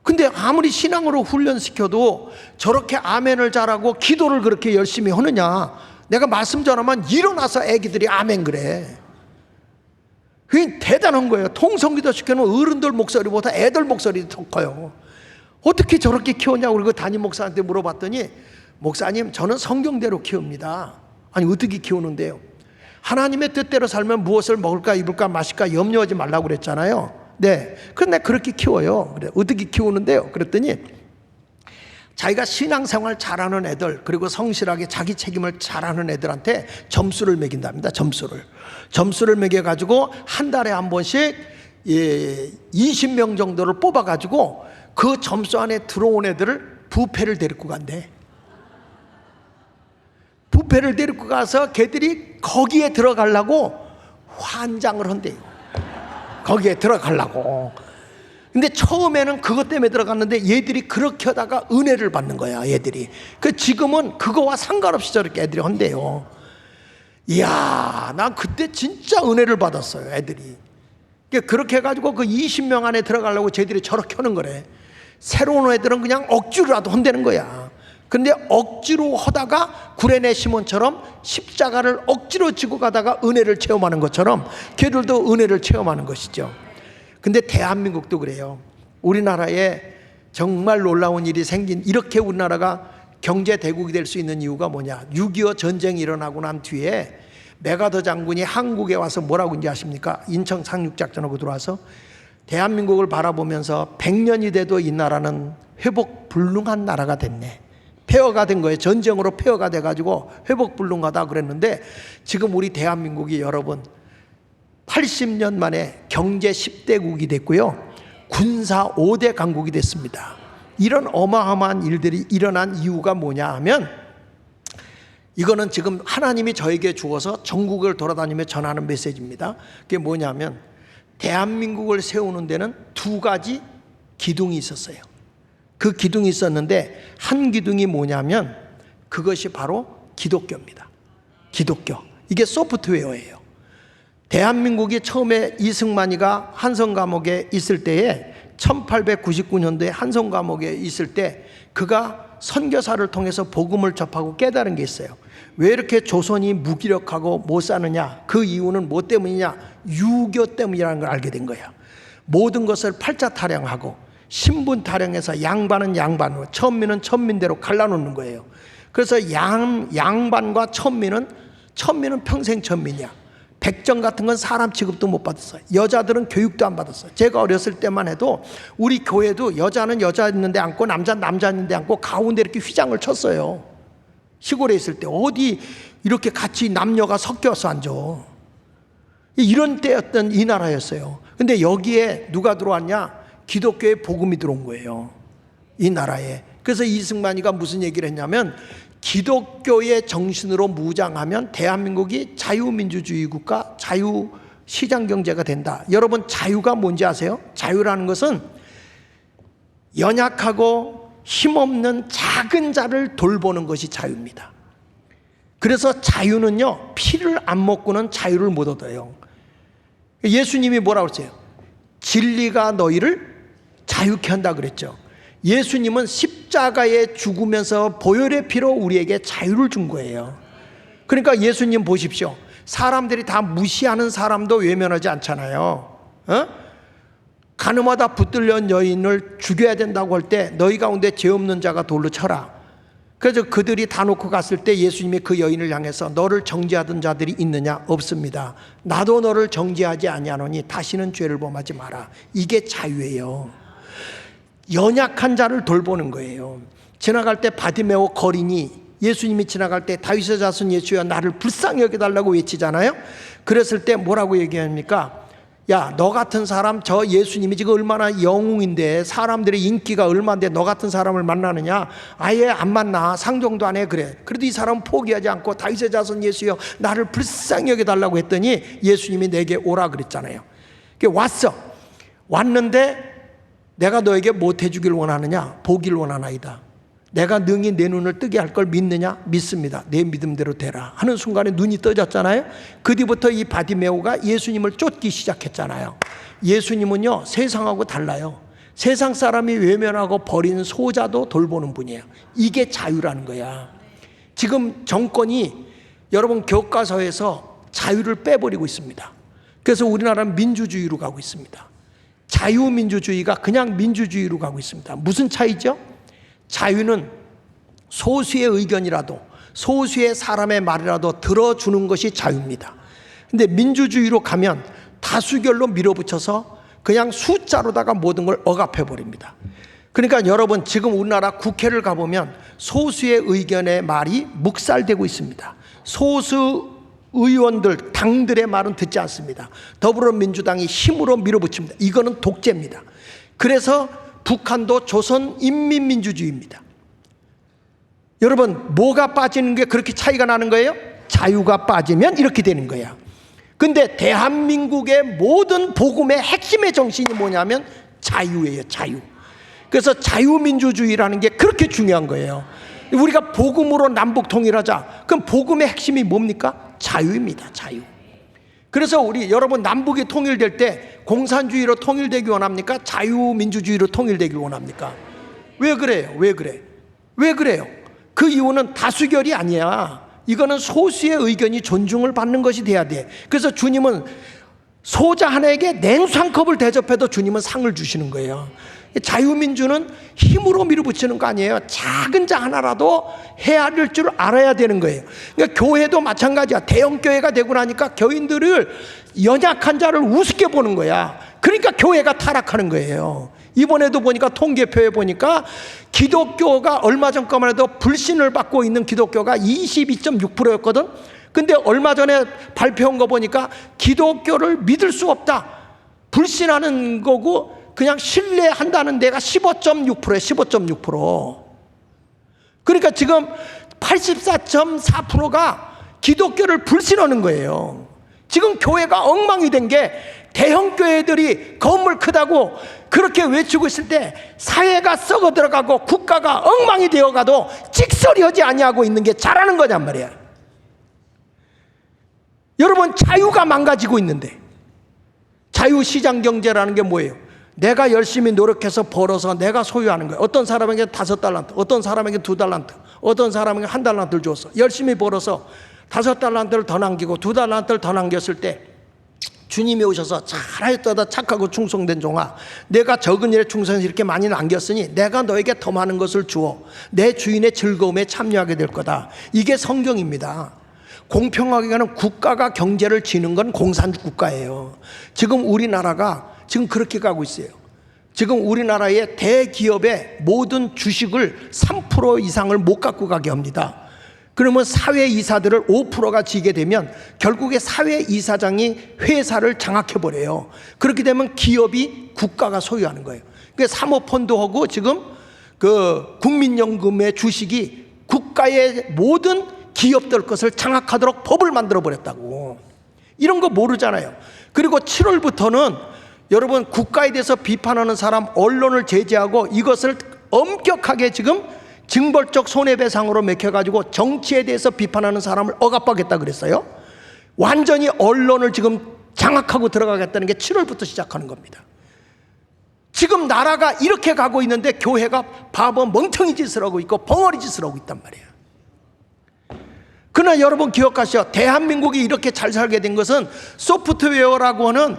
근데 아무리 신앙으로 훈련시켜도 저렇게 아멘을 잘하고 기도를 그렇게 열심히 하느냐. 내가 말씀 전하면 일어나서 애기들이 아멘 그래. 그게 대단한 거예요. 통성기도 시켜놓은 어른들 목소리보다 애들 목소리도 더 커요. 어떻게 저렇게 키웠냐고 그리고 담임 목사한테 물어봤더니, 목사님, 저는 성경대로 키웁니다. 아니, 어떻게 키우는데요? 하나님의 뜻대로 살면 무엇을 먹을까 입을까 마실까 염려하지 말라고 그랬잖아요. 네, 그런데 그렇게 키워요. 그래, 어떻게 키우는데요? 그랬더니 자기가 신앙생활 잘하는 애들, 그리고 성실하게 자기 책임을 잘하는 애들한테 점수를 매긴답니다. 점수를 매겨가지고 한 달에 한 번씩 20명 정도를 뽑아가지고 그 점수 안에 들어온 애들을 뷔페를 데리고 간대. 뷔페를 데리고 가서 걔들이 거기에 들어가려고 환장을 한대요. 거기에 들어가려고. 근데 처음에는 그것 때문에 들어갔는데 얘들이 그렇게 하다가 은혜를 받는 거야, 얘들이. 그 지금은 그거와 상관없이 저렇게 애들이 한대요. 이야, 난 그때 진짜 은혜를 받았어요, 애들이. 그렇게 해가지고 그 20명 안에 들어가려고 쟤들이 저렇게 하는 거래. 새로운 애들은 그냥 억지로라도 한다는 거야. 근데 억지로 하다가 구레네 시몬처럼 십자가를 억지로 지고 가다가 은혜를 체험하는 것처럼 걔들도 은혜를 체험하는 것이죠. 근데 대한민국도 그래요. 우리나라에 정말 놀라운 일이 생긴, 이렇게 우리나라가 경제 대국이 될 수 있는 이유가 뭐냐? 6.25 전쟁이 일어나고 난 뒤에 메가더 장군이 한국에 와서 뭐라고 인지 아십니까? 인천 상륙작전하고 들어와서 대한민국을 바라보면서 100년이 돼도 이 나라는 회복 불능한 나라가 됐네. 폐허가 된 거예요. 전쟁으로 폐허가 돼가지고 회복 불능하다 그랬는데, 지금 우리 대한민국이 여러분 80년 만에 경제 10대국이 됐고요, 군사 5대 강국이 됐습니다. 이런 어마어마한 일들이 일어난 이유가 뭐냐 하면, 이거는 지금 하나님이 저에게 주어서 전국을 돌아다니며 전하는 메시지입니다. 그게 뭐냐면, 대한민국을 세우는 데는 두 가지 기둥이 있었어요. 그 기둥이 있었는데 한 기둥이 뭐냐면 그것이 바로 기독교입니다. 기독교. 이게 소프트웨어예요. 대한민국이 처음에 이승만이가 한성 감옥에 있을 때에 1899년도에 한성 감옥에 있을 때 그가 선교사를 통해서 복음을 접하고 깨달은 게 있어요. 왜 이렇게 조선이 무기력하고 못 사느냐? 그 이유는 뭐 때문이냐? 유교 때문이라는 걸 알게 된 거야. 모든 것을 팔자 타령하고 신분 타령해서 양반은 양반으로, 천민은 천민대로 갈라놓는 거예요. 그래서 양반과 천민은 평생 천민이야. 백정 같은 건 사람 취급도 못 받았어요. 여자들은 교육도 안 받았어요. 제가 어렸을 때만 해도 우리 교회도 여자는 여자 있는데 앉고 남자는 남자 있는데 앉고 가운데 이렇게 휘장을 쳤어요. 시골에 있을 때 어디 이렇게 같이 남녀가 섞여서 앉아. 이런 때였던 이 나라였어요. 근데 여기에 누가 들어왔냐? 기독교의 복음이 들어온 거예요, 이 나라에. 그래서 이승만이가 무슨 얘기를 했냐면, 기독교의 정신으로 무장하면 대한민국이 자유민주주의 국가, 자유시장경제가 된다. 여러분, 자유가 뭔지 아세요? 자유라는 것은 연약하고 힘없는 작은 자를 돌보는 것이 자유입니다. 그래서 자유는요, 피를 안 먹고는 자유를 못 얻어요. 예수님이 뭐라고 했어요? 진리가 너희를 자유케 한다 그랬죠. 예수님은 십자가에 죽으면서 보혈의 피로 우리에게 자유를 준 거예요. 그러니까 예수님 보십시오. 사람들이 다 무시하는 사람도 외면하지 않잖아요. 가늠하다 붙들려온 여인을 죽여야 된다고 할 때 너희 가운데 죄 없는 자가 돌로 쳐라. 그래서 그들이 다 놓고 갔을 때 예수님이 그 여인을 향해서 너를 정죄하던 자들이 있느냐? 없습니다. 나도 너를 정죄하지 아니하노니 다시는 죄를 범하지 마라. 이게 자유예요. 연약한 자를 돌보는 거예요. 지나갈 때 바디메오 거린이, 예수님이 지나갈 때 다윗의 자손 예수여 나를 불쌍히 여겨달라고 외치잖아요. 그랬을 때 뭐라고 얘기합니까? 야, 너 같은 사람, 저 예수님이 지금 얼마나 영웅인데, 사람들의 인기가 얼마인데 너 같은 사람을 만나느냐? 아예 안 만나. 상종도 안 해. 그래. 그래도 이 사람은 포기하지 않고 다윗의 자손 예수여 나를 불쌍히 여겨달라고 했더니 예수님이 내게 오라 그랬잖아요. 왔어. 왔는데 내가 너에게 못 해주길 원하느냐? 보길 원하나이다. 내가 능히 내 눈을 뜨게 할 걸 믿느냐? 믿습니다. 내 믿음대로 되라 하는 순간에 눈이 떠졌잖아요. 그 뒤부터 이 바디메오가 예수님을 쫓기 시작했잖아요. 예수님은요, 세상하고 달라요. 세상 사람이 외면하고 버리는 소자도 돌보는 분이에요. 이게 자유라는 거야. 지금 정권이 여러분 교과서에서 자유를 빼버리고 있습니다. 그래서 우리나라는 민주주의로 가고 있습니다. 자유민주주의가 그냥 민주주의로 가고 있습니다. 무슨 차이죠? 자유는 소수의 의견이라도, 소수의 사람의 말이라도 들어주는 것이 자유입니다. 근데 민주주의로 가면 다수결로 밀어붙여서 그냥 숫자로다가 모든 걸 억압해 버립니다. 그러니까 여러분, 지금 우리나라 국회를 가보면 소수의 의견의 말이 묵살되고 있습니다. 소수 의원들, 당들의 말은 듣지 않습니다. 더불어민주당이 힘으로 밀어붙입니다. 이거는 독재입니다. 그래서 북한도 조선인민민주주의입니다. 여러분, 뭐가 빠지는 게 그렇게 차이가 나는 거예요? 자유가 빠지면 이렇게 되는 거야. 근데 대한민국의 모든 복음의 핵심의 정신이 뭐냐면 자유예요. 자유. 그래서 자유민주주의라는 게 그렇게 중요한 거예요. 우리가 복음으로 남북 통일하자. 그럼 복음의 핵심이 뭡니까? 자유입니다. 자유. 그래서 우리 여러분, 남북이 통일될 때 공산주의로 통일되기 원합니까? 자유민주주의로 통일되기 원합니까? 왜 그래요? 왜 그래? 왜 그래요? 그 이유는 다수결이 아니야. 이거는 소수의 의견이 존중을 받는 것이 돼야 돼. 그래서 주님은 소자 하나에게 냉수 한 컵을 대접해도 주님은 상을 주시는 거예요. 자유민주는 힘으로 밀어붙이는 거 아니에요. 작은 자 하나라도 헤아릴 줄 알아야 되는 거예요. 그러니까 교회도 마찬가지야. 대형교회가 되고 나니까 교인들을, 연약한 자를 우습게 보는 거야. 그러니까 교회가 타락하는 거예요. 이번에도 보니까 통계표에 보니까 기독교가 얼마 전까만 해도 불신을 받고 있는 기독교가 22.6%였거든. 근데 얼마 전에 발표한 거 보니까 기독교를 믿을 수 없다, 불신하는 거고 그냥 신뢰한다는 데가 15.6%에 15.6%. 그러니까 지금 84.4%가 기독교를 불신하는 거예요. 지금 교회가 엉망이 된 게, 대형 교회들이 건물 크다고 그렇게 외치고 있을 때 사회가 썩어 들어가고 국가가 엉망이 되어가도 찍소리하지 아니하고 있는 게 잘하는 거냔 말이야. 여러분, 자유가 망가지고 있는데, 자유시장 경제라는 게 뭐예요? 내가 열심히 노력해서 벌어서 내가 소유하는 거예요. 어떤 사람에게 5달란트, 어떤 사람에게 2달란트, 어떤 사람에게 1달란트를 줬어. 열심히 벌어서 5달란트를 더 남기고 2달란트를 더 남겼을 때 주님이 오셔서 잘하였다 착하고 충성된 종아, 내가 적은 일에 충성해서 이렇게 많이 남겼으니 내가 너에게 더 많은 것을 주어 내 주인의 즐거움에 참여하게 될 거다. 이게 성경입니다. 공평하게 가는 국가가 경제를 지는 건 공산주의 국가예요. 지금 우리나라가 지금 그렇게 가고 있어요. 지금 우리나라의 대기업의 모든 주식을 3% 이상을 못 갖고 가게 합니다. 그러면 사회이사들을 5%가 지게 되면 결국에 사회이사장이 회사를 장악해버려요. 그렇게 되면 기업이 국가가 소유하는 거예요. 그러니까 사모펀드하고 지금 그 국민연금의 주식이 국가의 모든 기업들 것을 장악하도록 법을 만들어버렸다고. 이런 거 모르잖아요. 그리고 7월부터는 여러분, 국가에 대해서 비판하는 사람, 언론을 제재하고 이것을 엄격하게 지금 징벌적 손해배상으로 맥혀가지고 정치에 대해서 비판하는 사람을 억압하겠다 그랬어요. 완전히 언론을 지금 장악하고 들어가겠다는 게 7월부터 시작하는 겁니다. 지금 나라가 이렇게 가고 있는데 교회가 바보 멍청이 짓을 하고 있고 벙어리 짓을 하고 있단 말이에요. 그러나 여러분 기억하시오. 대한민국이 이렇게 잘 살게 된 것은 소프트웨어라고 하는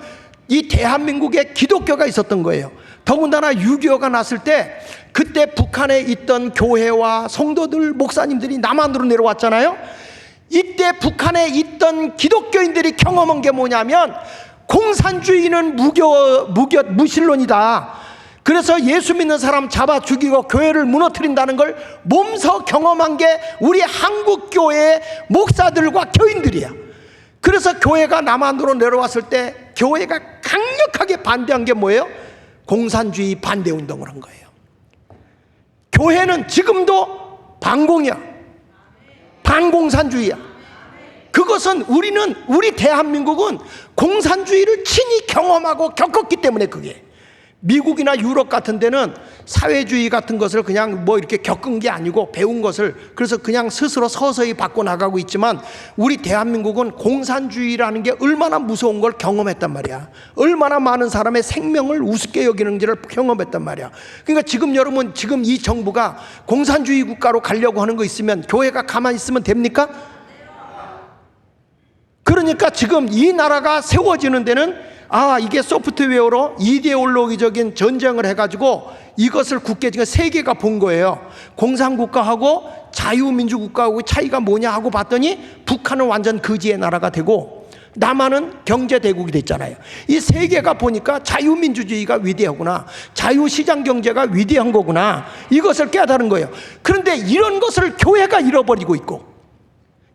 이 대한민국에 기독교가 있었던 거예요. 더군다나 6.25가 났을 때 그때 북한에 있던 교회와 성도들, 목사님들이 남한으로 내려왔잖아요. 이때 북한에 있던 기독교인들이 경험한 게 뭐냐면 공산주의는 무신론이다. 그래서 예수 믿는 사람 잡아 죽이고 교회를 무너뜨린다는 걸 몸소 경험한 게 우리 한국교회의 목사들과 교인들이야. 그래서 교회가 남한으로 내려왔을 때 교회가 강력하게 반대한 게 뭐예요? 공산주의 반대 운동을 한 거예요. 교회는 지금도 반공이야. 반공산주의야. 그것은 우리 대한민국은 공산주의를 친히 경험하고 겪었기 때문에 그게. 미국이나 유럽 같은 데는 사회주의 같은 것을 그냥 뭐 이렇게 겪은 게 아니고 배운 것을 그래서 그냥 스스로 서서히 바꿔나가고 있지만 우리 대한민국은 공산주의라는 게 얼마나 무서운 걸 경험했단 말이야. 얼마나 많은 사람의 생명을 우습게 여기는지를 경험했단 말이야. 그러니까 지금 여러분 지금 이 정부가 공산주의 국가로 가려고 하는 거 있으면 교회가 가만히 있으면 됩니까? 그러니까 지금 이 나라가 세워지는 데는 이게 소프트웨어로 이데올로기적인 전쟁을 해가지고 이것을 굳게 지금 세계가 본 거예요. 공산국가하고 자유민주국가하고 차이가 뭐냐 하고 봤더니 북한은 완전 거지의 나라가 되고 남한은 경제대국이 됐잖아요. 이 세계가 보니까 자유민주주의가 위대하구나, 자유시장 경제가 위대한 거구나, 이것을 깨달은 거예요. 그런데 이런 것을 교회가 잃어버리고 있고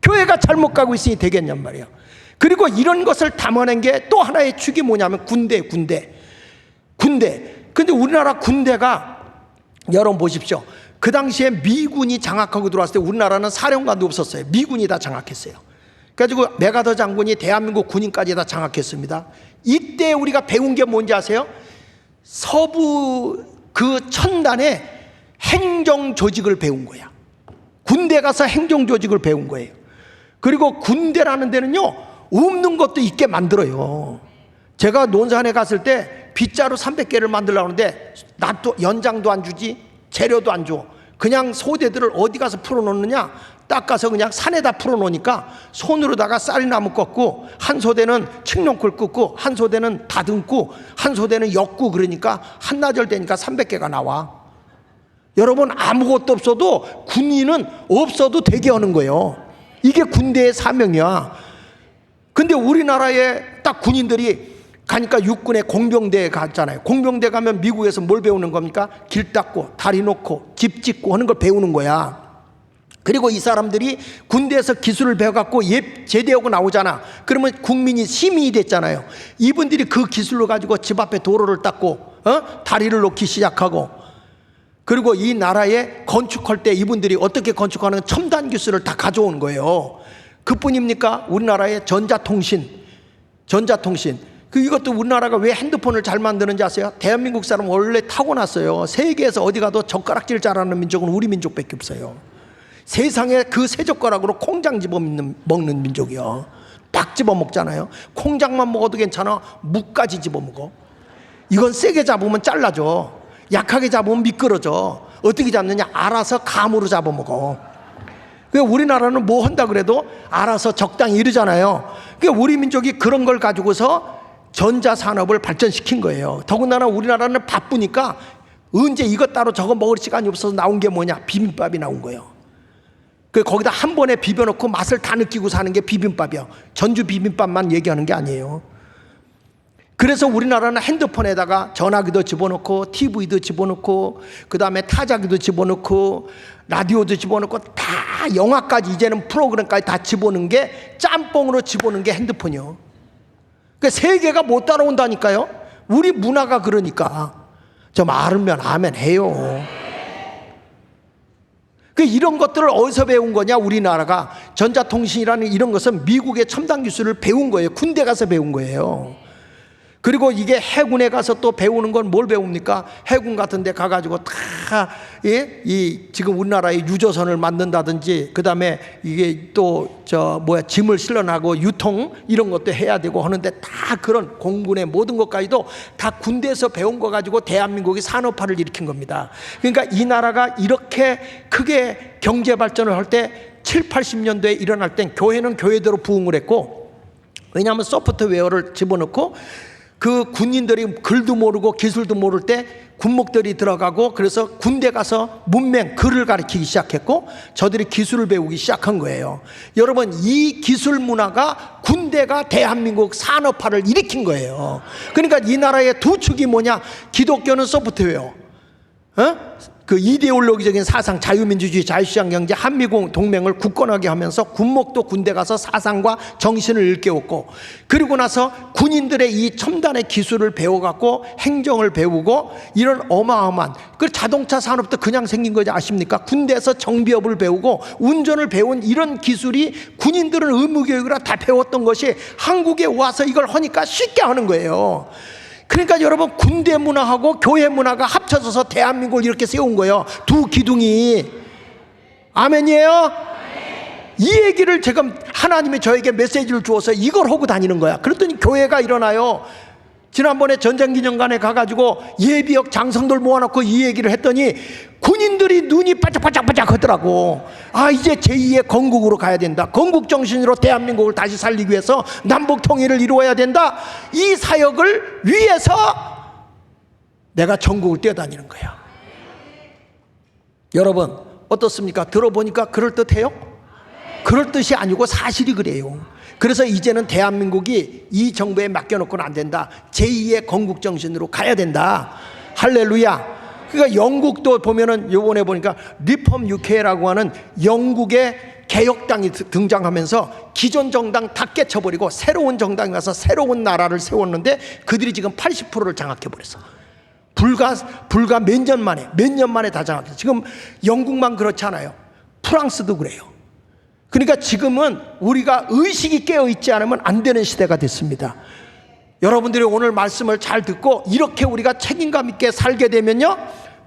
교회가 잘못 가고 있으니 되겠냔 말이에요. 그리고 이런 것을 담아낸 게 또 하나의 축이 뭐냐면 군대. 근데 우리나라 군대가 여러분 보십시오. 그 당시에 미군이 장악하고 들어왔을 때 우리나라는 사령관도 없었어요. 미군이 다 장악했어요. 그래가지고 메가더 장군이 대한민국 군인까지 다 장악했습니다. 이때 우리가 배운 게 뭔지 아세요? 서부 그 천단의 행정 조직을 배운 거야. 군대 가서 행정 조직을 배운 거예요. 그리고 군대라는 데는요 없는 것도 있게 만들어요. 제가 논산에 갔을 때 빗자루 300개를 만들려고 하는데 낫도 연장도 안 주지, 재료도 안 줘. 그냥 소대들을 어디 가서 풀어놓느냐, 딱 가서 그냥 산에다 풀어놓으니까 손으로다가 쌀나무 꺾고 한 소대는 칡농쿨 끄고 한 소대는 다듬고 한 소대는 엮고, 그러니까 한나절 되니까 300개가 나와. 여러분 아무것도 없어도 군인은 없어도 되게 하는 거예요. 이게 군대의 사명이야. 근데 우리나라에 딱 군인들이 가니까 육군의 공병대에 갔잖아요. 공병대 가면 미국에서 뭘 배우는 겁니까? 길 닦고 다리 놓고 집 짓고 하는 걸 배우는 거야. 그리고 이 사람들이 군대에서 기술을 배워갖고 제대하고 나오잖아. 그러면 국민이 시민이 됐잖아요. 이분들이 그 기술로 가지고 집 앞에 도로를 닦고 다리를 놓기 시작하고, 그리고 이 나라에 건축할 때 이분들이 어떻게 건축하는 첨단 기술을 다 가져온 거예요. 그뿐입니까? 우리나라의 전자통신 이것도 우리나라가 왜 핸드폰을 잘 만드는지 아세요? 대한민국 사람 원래 타고났어요. 세계에서 어디 가도 젓가락질 잘하는 민족은 우리 민족밖에 없어요. 세상에 그 세 젓가락으로 콩장 집어먹는 민족이요. 딱 집어먹잖아요. 콩장만 먹어도 괜찮아, 무까지 집어먹어. 이건 세게 잡으면 잘라져, 약하게 잡으면 미끄러져. 어떻게 잡느냐? 알아서 감으로 잡아먹어. 우리나라는 뭐 한다 그래도 알아서 적당히 이러잖아요. 우리 민족이 그런 걸 가지고서 전자산업을 발전시킨 거예요. 더군다나 우리나라는 바쁘니까 언제 이것 따로 저거 먹을 시간이 없어서 나온 게 뭐냐? 비빔밥이 나온 거예요. 거기다 한 번에 비벼놓고 맛을 다 느끼고 사는 게 비빔밥이야. 전주 비빔밥만 얘기하는 게 아니에요. 그래서 우리나라는 핸드폰에다가 전화기도 집어넣고 TV도 집어넣고 그 다음에 타자기도 집어넣고 라디오도 집어넣고 다 영화까지 이제는 프로그램까지 다 집어넣은 게, 짬뽕으로 집어넣은 게 핸드폰이요. 세계가 못 따라온다니까요. 우리 문화가 그러니까 좀 알으면 아멘 해요. 이런 것들을 어디서 배운 거냐? 우리나라가 전자통신이라는 이런 것은 미국의 첨단 기술을 배운 거예요. 군대 가서 배운 거예요. 그리고 이게 해군에 가서 또 배우는 건 뭘 배웁니까? 해군 같은 데 가가지고 다, 지금 우리나라의 유조선을 만든다든지, 그 다음에 이게 또, 짐을 실어나고 유통, 이런 것도 해야 되고 하는데, 다 그런 공군의 모든 것까지도 다 군대에서 배운 거 가지고 대한민국이 산업화를 일으킨 겁니다. 그러니까 이 나라가 이렇게 크게 경제 발전을 할 때 7, 80년대에 일어날 땐 교회는 교회대로 부흥을 했고, 왜냐하면 소프트웨어를 집어넣고 그 군인들이 글도 모르고 기술도 모를 때 군목들이 들어가고, 그래서 군대 가서 문맹, 글을 가르치기 시작했고 저들이 기술을 배우기 시작한 거예요. 여러분, 이 기술 문화가 군대가 대한민국 산업화를 일으킨 거예요. 그러니까 이 나라의 두 축이 뭐냐? 기독교는 소프트웨어, 그 이데올로기적인 사상, 자유민주주의, 자유시장 경제, 한미공 동맹을 굳건하게 하면서 군목도 군대 가서 사상과 정신을 일깨웠고, 그리고 나서 군인들의 이 첨단의 기술을 배워갖고 행정을 배우고, 이런 어마어마한 그 자동차 산업도 그냥 생긴 거지 아십니까? 군대에서 정비업을 배우고 운전을 배운 이런 기술이 군인들은 의무교육이라 다 배웠던 것이 한국에 와서 이걸 하니까 쉽게 하는 거예요. 그러니까 여러분, 군대 문화하고 교회 문화가 합쳐져서 대한민국을 이렇게 세운 거예요. 두 기둥이. 아멘이에요? 이 얘기를 지금 하나님이 저에게 메시지를 주어서 이걸 하고 다니는 거야. 그랬더니 교회가 일어나요. 지난번에 전쟁기념관에 가가지고 예비역 장성들 모아놓고 이 얘기를 했더니 군인들이 눈이 바짝바짝 하더라고. 아, 이제 제2의 건국으로 가야 된다. 건국 정신으로 대한민국을 다시 살리기 위해서 남북 통일을 이루어야 된다. 이 사역을 위해서 내가 전국을 뛰어다니는 거야. 여러분 어떻습니까? 들어보니까 그럴듯해요? 그럴듯이 아니고 사실이 그래요. 그래서 이제는 대한민국이 이 정부에 맡겨놓고는 안 된다. 제2의 건국 정신으로 가야 된다. 할렐루야. 그러니까 영국도 보면은 요번에 보니까 리폼 UK라고 하는 영국의 개혁당이 등장하면서 기존 정당 다 깨쳐버리고 새로운 정당이 와서 새로운 나라를 세웠는데 그들이 지금 80%를 장악해버렸어. 불과 몇 년 만에 다 장악했어. 지금 영국만 그렇지 않아요. 프랑스도 그래요. 그러니까 지금은 우리가 의식이 깨어있지 않으면 안 되는 시대가 됐습니다. 여러분들이 오늘 말씀을 잘 듣고 이렇게 우리가 책임감 있게 살게 되면요,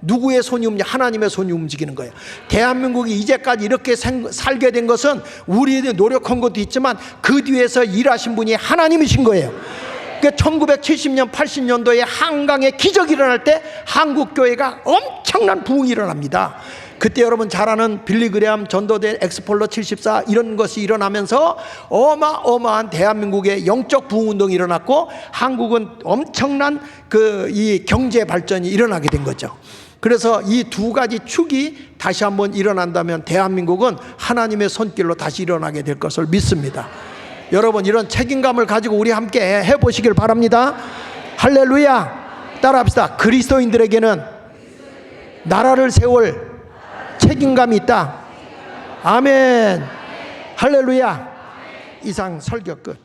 누구의 손이 움직여? 하나님의 손이 움직이는 거예요. 대한민국이 이제까지 이렇게 살게 된 것은 우리의 노력한 것도 있지만 그 뒤에서 일하신 분이 하나님이신 거예요. 그러니까 1970년 80년도에 한강에 기적이 일어날 때 한국교회가 엄청난 부흥이 일어납니다. 그때 여러분 잘 아는 빌리그레암 전도대 엑스폴로 74 이런 것이 일어나면서 어마어마한 대한민국의 영적 부흥운동이 일어났고 한국은 엄청난 이 경제 발전이 일어나게 된 거죠. 그래서 이 두 가지 축이 다시 한번 일어난다면 대한민국은 하나님의 손길로 다시 일어나게 될 것을 믿습니다. 여러분 이런 책임감을 가지고 우리 함께 해보시길 바랍니다. 할렐루야. 따라합시다. 그리스도인들에게는 나라를 세울 책임감이 있다. 아멘. 할렐루야. 이상 설교 끝.